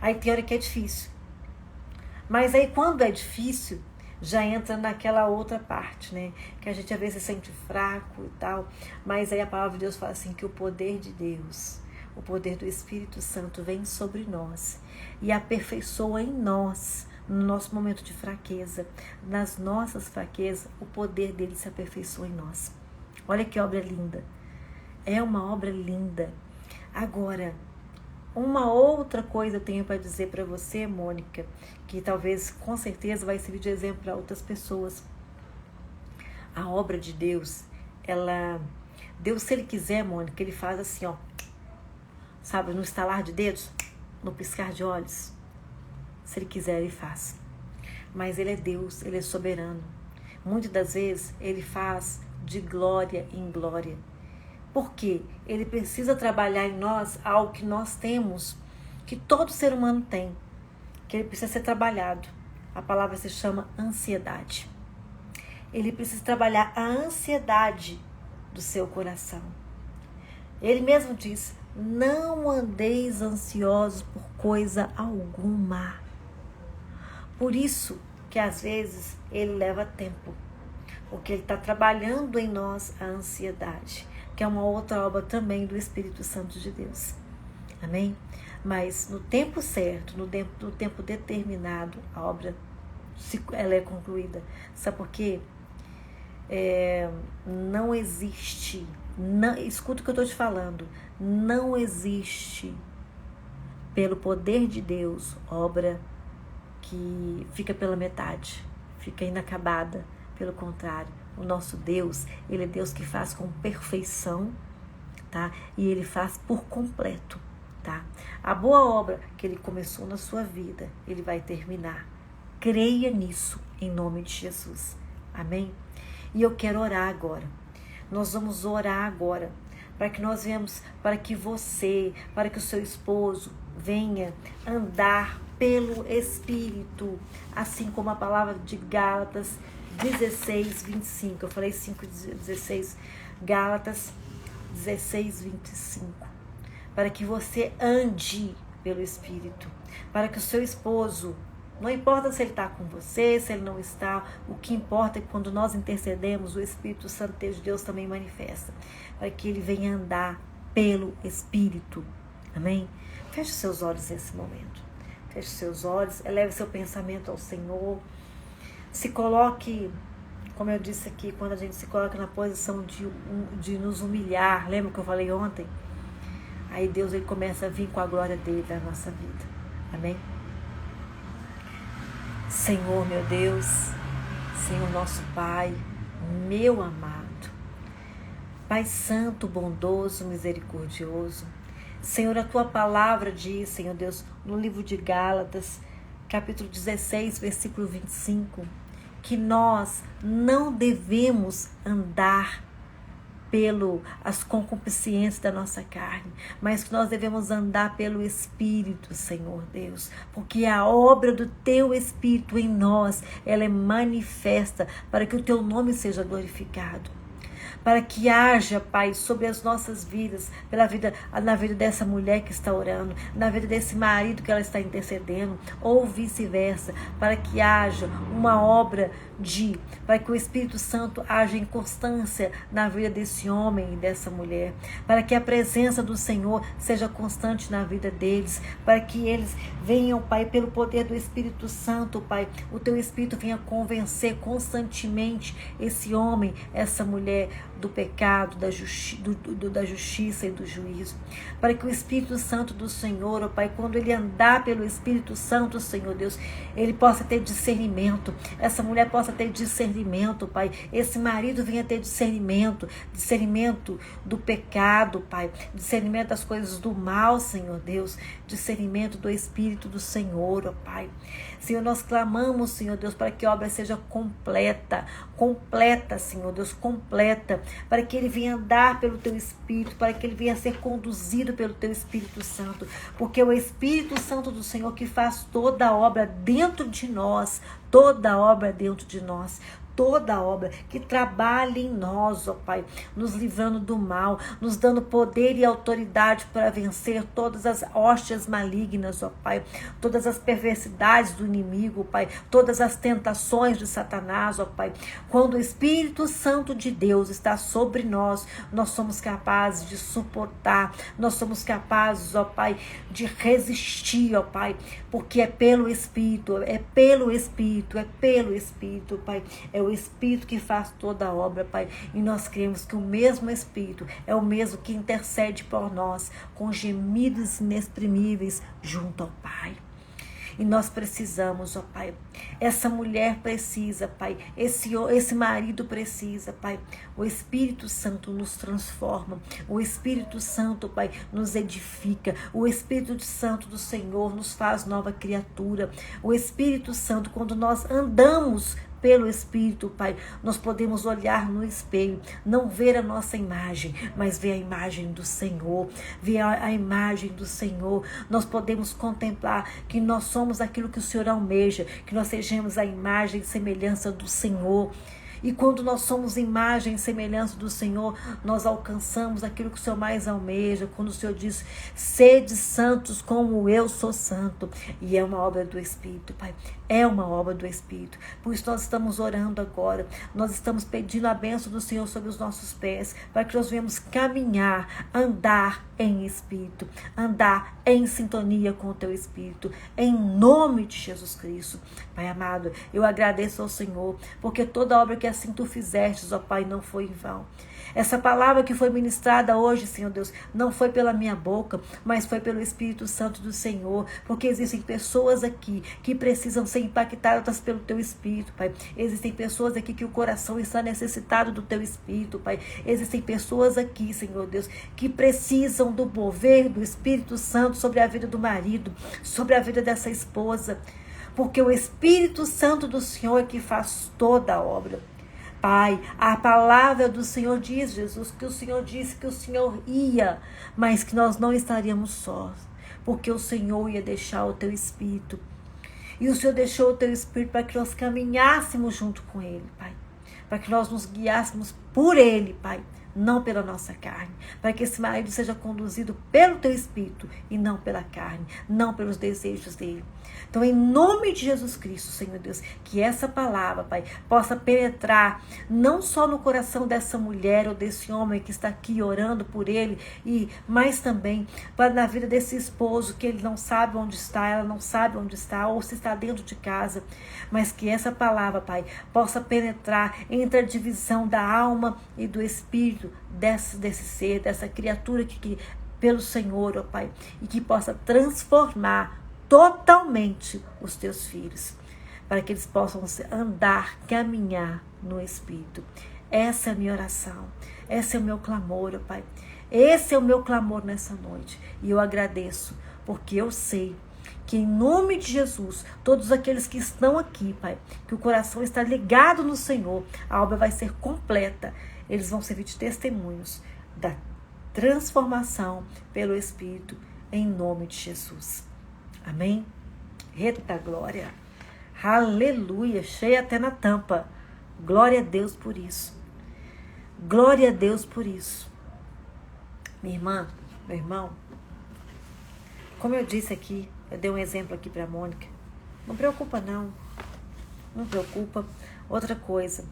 Aí tem hora que é difícil. Mas aí quando é difícil, já entra naquela outra parte, né? Que a gente às vezes se sente fraco e tal. Mas aí a palavra de Deus fala assim que o poder de Deus, o poder do Espírito Santo vem sobre nós e aperfeiçoa em nós, no nosso momento de fraqueza. Nas nossas fraquezas, o poder dele se aperfeiçoa em nós. Olha que obra linda. É uma obra linda. Agora, uma outra coisa eu tenho para dizer para você, Mônica, que talvez, com certeza, vai servir de exemplo para outras pessoas. A obra de Deus, Deus, se Ele quiser, Mônica, Ele faz assim, ó, sabe, no estalar de dedos, no piscar de olhos. Se Ele quiser, Ele faz. Mas Ele é Deus, Ele é soberano. Muitas das vezes, Ele faz de glória em glória. Porque ele precisa trabalhar em nós algo que nós temos, que todo ser humano tem, que ele precisa ser trabalhado. A palavra se chama ansiedade. Ele precisa trabalhar a ansiedade do seu coração. Ele mesmo diz, não andeis ansiosos por coisa alguma. Por isso que às vezes ele leva tempo, porque ele está trabalhando em nós a ansiedade, que é uma outra obra também do Espírito Santo de Deus. Amém? Mas no tempo certo, no tempo determinado, a obra ela é concluída. Sabe por quê? Não existe, escuta o que eu estou te falando, não existe, pelo poder de Deus, obra que fica pela metade, fica inacabada. Pelo contrário, o nosso Deus, Ele é Deus que faz com perfeição, tá? E Ele faz por completo, tá? A boa obra que Ele começou na sua vida, Ele vai terminar. Creia nisso, em nome de Jesus. Amém? E eu quero orar agora. Nós vamos orar agora, para que nós venhamos, para que você, para que o seu esposo venha andar pelo Espírito, assim como a palavra de Gálatas 16, 25. Eu falei 5, 16. Gálatas 16, 25. para que você ande pelo Espírito, para que o seu esposo, não importa se ele está com você, se ele não está, o que importa é que quando nós intercedemos, o Espírito Santo de Deus também manifesta, para que ele venha andar pelo Espírito. Amém? Feche os seus olhos nesse momento. Feche os seus olhos, eleve seu pensamento ao Senhor. Se coloque, como eu disse aqui, quando a gente se coloca na posição de nos humilhar, lembra que eu falei ontem? Aí Deus ele começa a vir com a glória dele na nossa vida. Amém? Senhor, meu Deus, Senhor nosso Pai, meu amado, Pai santo, bondoso, misericordioso, Senhor, a Tua palavra diz, Senhor Deus, no livro de Gálatas, capítulo 16, versículo 25, que nós não devemos andar as concupiscências da nossa carne, mas que nós devemos andar pelo Espírito, Senhor Deus, porque a obra do Teu Espírito em nós, ela é manifesta para que o Teu nome seja glorificado. Para que haja, Pai, sobre as nossas vidas, na vida dessa mulher que está orando, na vida desse marido que ela está intercedendo, ou vice-versa, para que haja uma obra para que o Espírito Santo haja em constância na vida desse homem e dessa mulher, para que a presença do Senhor seja constante na vida deles, para que eles venham, Pai, pelo poder do Espírito Santo, Pai, o Teu Espírito venha convencer constantemente esse homem, essa mulher, do pecado, da justiça e do juízo, para que o Espírito Santo do Senhor, ó Pai, quando ele andar pelo Espírito Santo, Senhor Deus, ele possa ter discernimento, essa mulher possa ter discernimento, Pai, esse marido venha ter discernimento do pecado, Pai, discernimento das coisas do mal, Senhor Deus, discernimento do Espírito do Senhor, ó Pai. Senhor, nós clamamos, Senhor Deus, para que a obra seja completa, Senhor Deus, completa, para que ele venha andar pelo Teu Espírito, para que ele venha ser conduzido pelo Teu Espírito Santo, porque é o Espírito Santo do Senhor que faz toda a obra dentro de nós, toda obra que trabalha em nós, ó Pai, nos livrando do mal, nos dando poder e autoridade para vencer todas as hóstias malignas, ó Pai, todas as perversidades do inimigo, Pai, todas as tentações de Satanás, ó Pai. Quando o Espírito Santo de Deus está sobre nós, nós somos capazes de suportar, nós somos capazes, ó Pai, de resistir, ó Pai, porque é pelo Espírito, Pai, é o Espírito que faz toda a obra, Pai, e nós cremos que o mesmo Espírito é o mesmo que intercede por nós com gemidos inexprimíveis junto ao Pai. E nós precisamos, ó Pai, essa mulher precisa, Pai, esse marido precisa, Pai. O Espírito Santo nos transforma, o Espírito Santo, Pai, nos edifica, o Espírito Santo do Senhor nos faz nova criatura. O Espírito Santo, quando nós andamos pelo Espírito, Pai, nós podemos olhar no espelho, não ver a nossa imagem, mas ver a imagem do Senhor, ver a imagem do Senhor. Nós podemos contemplar que nós somos aquilo que o Senhor almeja, que nós sejamos a imagem e semelhança do Senhor. E quando nós somos imagem e semelhança do Senhor, nós alcançamos aquilo que o Senhor mais almeja. Quando o Senhor diz, sede santos como eu sou santo. E é uma obra do Espírito, Pai. É uma obra do Espírito. Por isso nós estamos orando agora. Nós estamos pedindo a bênção do Senhor sobre os nossos pés, para que nós venhamos caminhar, andar em Espírito, andar em sintonia com o Teu Espírito, em nome de Jesus Cristo. Pai amado, eu agradeço ao Senhor, porque toda obra que assim Tu fizestes, ó Pai, não foi em vão. Essa palavra que foi ministrada hoje, Senhor Deus, não foi pela minha boca, mas foi pelo Espírito Santo do Senhor, porque existem pessoas aqui que precisam ser impactadas pelo Teu Espírito, Pai. Existem pessoas aqui que o coração está necessitado do Teu Espírito, Pai. Existem pessoas aqui, Senhor Deus, que precisam do mover do Espírito Santo sobre a vida do marido, sobre a vida dessa esposa, porque o Espírito Santo do Senhor é que faz toda a obra. Pai, a palavra do Senhor diz, Jesus, que o Senhor disse que o Senhor ia, mas que nós não estaríamos sós, porque o Senhor ia deixar o Teu Espírito. E o Senhor deixou o Teu Espírito para que nós caminhássemos junto com Ele, Pai. Para que nós nos guiássemos por Ele, Pai. não pela nossa carne, para que esse marido seja conduzido pelo teu espírito e não pela carne, não pelos desejos dele. Então, em nome de Jesus Cristo, Senhor Deus, que essa palavra, Pai, possa penetrar não só no coração dessa mulher ou desse homem que está aqui orando por ele, mas também na vida desse esposo que ele não sabe onde está, ela não sabe onde está, ou se está dentro de casa, mas que essa palavra, Pai, possa penetrar entre a divisão da alma e do espírito desse ser, dessa criatura que pelo Senhor, ó Pai, e que possa transformar totalmente os teus filhos, para que eles possam andar, caminhar no Espírito. Essa é a minha oração, esse é o meu clamor, ó Pai. Esse é o meu clamor nessa noite. E eu agradeço, porque eu sei que em nome de Jesus, todos aqueles que estão aqui, Pai, que o coração está ligado no Senhor, a obra vai ser completa. Eles vão servir de testemunhos da transformação pelo Espírito, em nome de Jesus. Amém? Eita glória! Aleluia! Cheia até na tampa. Glória a Deus por isso. Glória a Deus por isso. Minha irmã, meu irmão, como eu disse aqui, eu dei um exemplo aqui para a Mônica. Não preocupa não. Não preocupa. Outra coisa.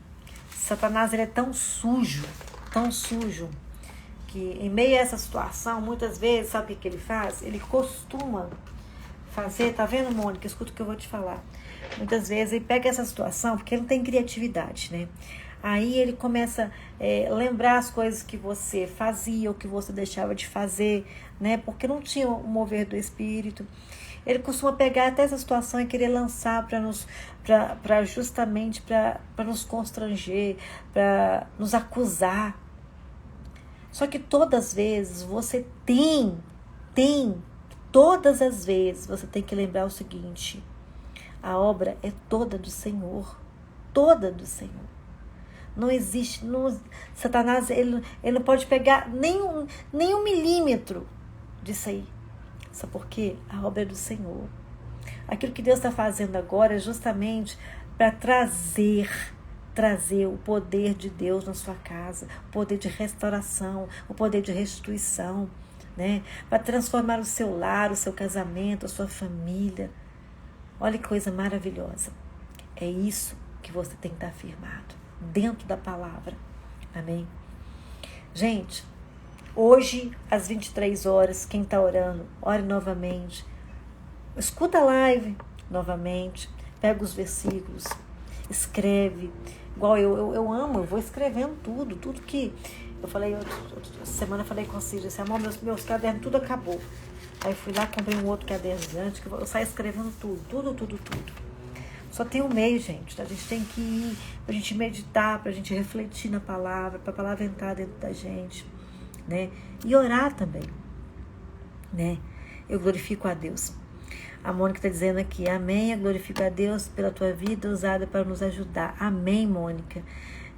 Satanás, ele é tão sujo, que em meio a essa situação, muitas vezes, sabe o que ele faz? Ele costuma fazer, tá vendo, Mônica? Escuta o que eu vou te falar. Muitas vezes ele pega essa situação, porque ele não tem criatividade, né? Aí ele começa a lembrar as coisas que você fazia ou que você deixava de fazer, né? Porque não tinha o mover do Espírito. Ele costuma pegar até essa situação e querer lançar justamente para nos constranger, para nos acusar. Só que todas as vezes você todas as vezes você tem que lembrar o seguinte: a obra é toda do Senhor, toda do Senhor. Não existe, Satanás, ele não pode pegar nem um milímetro disso aí. Sabe por quê? A obra é do Senhor. Aquilo que Deus está fazendo agora é justamente para trazer o poder de Deus na sua casa, o poder de restauração, o poder de restituição, né? Para transformar o seu lar, o seu casamento, a sua família. Olha que coisa maravilhosa. É isso que você tem que estar firmado dentro da palavra. Amém? Gente, hoje, às 23 horas, quem está orando, ore novamente. Escuta a live novamente. Pega os versículos. Escreve. Igual eu amo, eu vou escrevendo tudo que... Eu falei, outra semana eu falei com a Cid, disse, amor, meus cadernos, tudo acabou. Aí fui lá, comprei um outro caderno gigante, que eu saio escrevendo tudo. Só tem um meio, gente. A gente tem que ir pra gente meditar, pra gente refletir na palavra, pra palavra entrar dentro da gente, né? E orar também, né? Eu glorifico a Deus. A Mônica está dizendo aqui, amém, eu glorifico a Deus pela tua vida usada para nos ajudar. Amém, Mônica.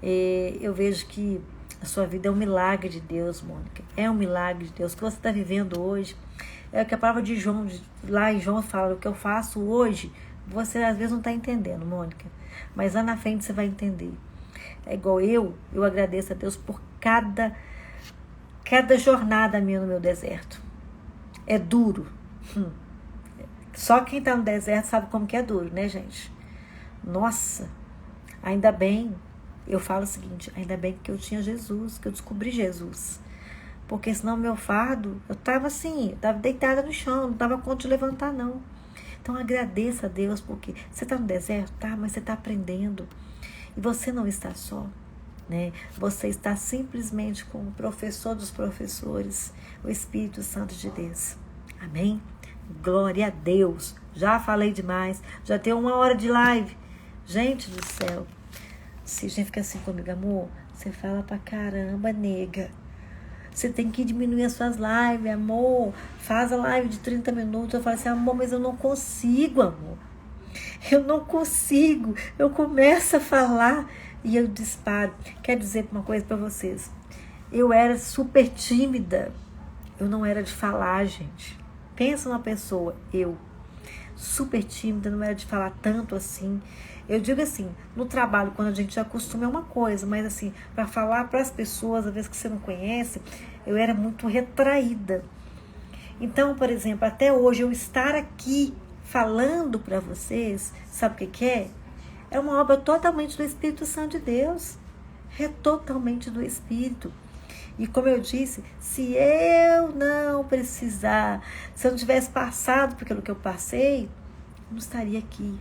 Eu vejo que a sua vida é um milagre de Deus, Mônica. É um milagre de Deus. O que você está vivendo hoje é o que a palavra de João, lá em João fala, o que eu faço hoje, você às vezes não está entendendo, Mônica. Mas lá na frente você vai entender. É igual eu agradeço a Deus por cada jornada minha no meu deserto. É duro. Só quem está no deserto sabe como que é duro, né, gente? Nossa, ainda bem, eu falo o seguinte, ainda bem que eu tinha Jesus, que eu descobri Jesus. Porque senão meu fardo, eu estava assim, eu estava deitada no chão, não estava conta de levantar, não. Então agradeça a Deus, porque você está no deserto, tá, mas você está aprendendo. E você não está só, né? Você está simplesmente com o professor dos professores, o Espírito Santo de Deus. Amém? Glória a Deus. Já falei demais. Já tem 1 hora de live. Gente do céu. Se a gente fica assim comigo, amor, você fala pra caramba, nega. Você tem que diminuir as suas lives, amor. Faz a live de 30 minutos. Eu falo assim, amor, mas eu não consigo, amor. Eu não consigo. Eu começo a falar e eu disparo. Quero dizer uma coisa pra vocês. Eu era super tímida. Eu não era de falar, gente. Pensa uma pessoa, eu, super tímida, não era de falar tanto assim. Eu digo assim, no trabalho, quando a gente já acostuma é uma coisa, mas assim, para falar para as pessoas, às vezes que você não conhece, eu era muito retraída. Então, por exemplo, até hoje eu estar aqui falando para vocês, sabe o que é? É uma obra totalmente do Espírito Santo de Deus. É totalmente do Espírito. E como eu disse, se eu não precisar, se eu não tivesse passado por aquilo que eu passei, eu não estaria aqui,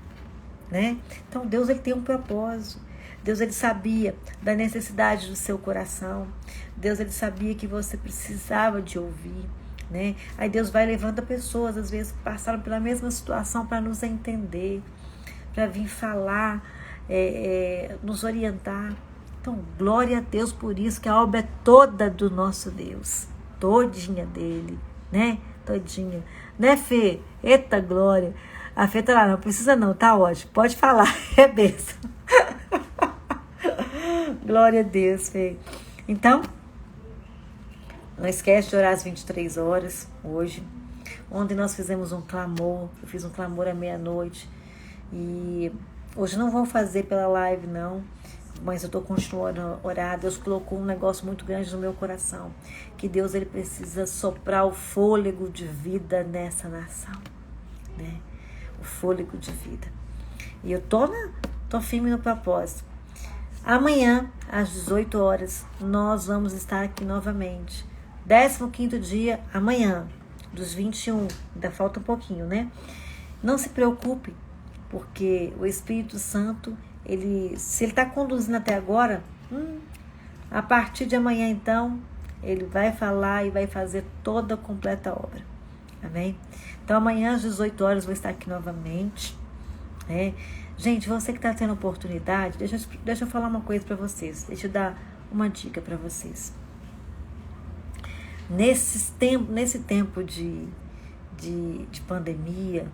né? Então Deus, ele tem um propósito. Deus, ele sabia da necessidade do seu coração. Deus, ele sabia que você precisava de ouvir, né? Aí Deus vai levando pessoas, às vezes, que passaram pela mesma situação para nos entender, para vir falar, nos orientar. Então, glória a Deus por isso, que a obra é toda do nosso Deus. Todinha dele, né? Todinha. Né, Fê? Eita, glória. A Fê tá lá, não precisa não, tá ótimo. Pode falar, é bênção. Glória a Deus, Fê. Então, não esquece de orar às 23 horas, hoje. Ontem nós fizemos um clamor, eu fiz um clamor à meia-noite. E hoje não vou fazer pela live, não. Mas eu estou continuando a orar. Deus colocou um negócio muito grande no meu coração. Que Deus, ele precisa soprar o fôlego de vida nessa nação, né? O fôlego de vida. E eu tô firme no propósito. Amanhã, às 18 horas, nós vamos estar aqui novamente. 15º dia, amanhã, dos 21. Ainda falta um pouquinho, né? Não se preocupe, porque o Espírito Santo, se ele está conduzindo até agora, a partir de amanhã, então, ele vai falar e vai fazer toda a completa obra. Amém? Então, amanhã às 18 horas, vou estar aqui novamente. Gente, você que está tendo oportunidade, deixa eu falar uma coisa para vocês. Deixa eu dar uma dica para vocês. Nesse tempo de pandemia,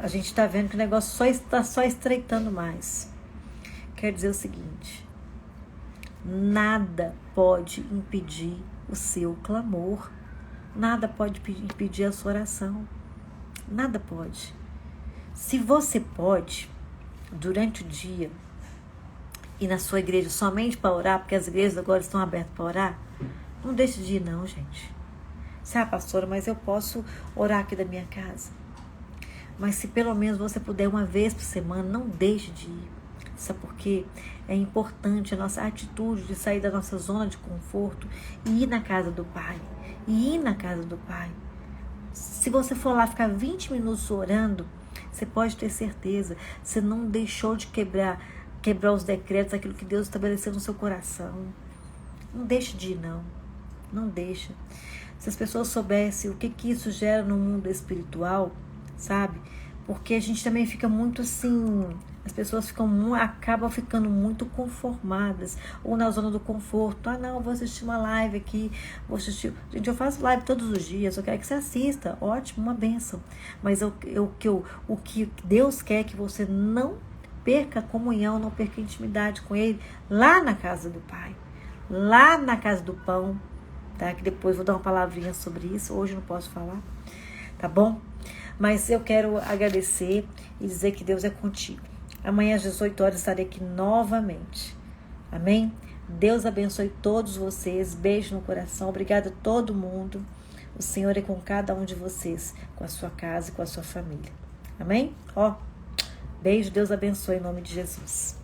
a gente está vendo que o negócio está só estreitando mais. Quer dizer o seguinte: nada pode impedir o seu clamor, nada pode impedir a sua oração, nada pode. Se você pode, durante o dia, ir na sua igreja somente para orar, porque as igrejas agora estão abertas para orar, não deixe de ir não, gente. Pastora, mas eu posso orar aqui da minha casa. Mas se pelo menos você puder uma vez por semana, não deixe de ir. Sabe por quê? É importante a nossa atitude de sair da nossa zona de conforto e ir na casa do Pai. Se você for lá ficar 20 minutos orando, você pode ter certeza, você não deixou de quebrar os decretos, aquilo que Deus estabeleceu no seu coração. Não deixe de ir, não. Não deixa. Se as pessoas soubessem o que isso gera no mundo espiritual, sabe? Porque a gente também fica muito assim, as pessoas acabam ficando muito conformadas, ou na zona do conforto. Não, vou assistir uma live aqui, vou assistir. Gente, eu faço live todos os dias, eu quero que você assista, ótimo, uma bênção. Mas o que Deus quer é que você não perca a comunhão, não perca a intimidade com Ele, lá na casa do Pai, lá na casa do pão, tá? Que depois vou dar uma palavrinha sobre isso, hoje não posso falar, tá bom? Mas eu quero agradecer e dizer que Deus é contigo. Amanhã às 18 horas estarei aqui novamente. Amém? Deus abençoe todos vocês. Beijo no coração. Obrigada a todo mundo. O Senhor é com cada um de vocês, com a sua casa e com a sua família. Amém? Beijo, Deus abençoe em nome de Jesus.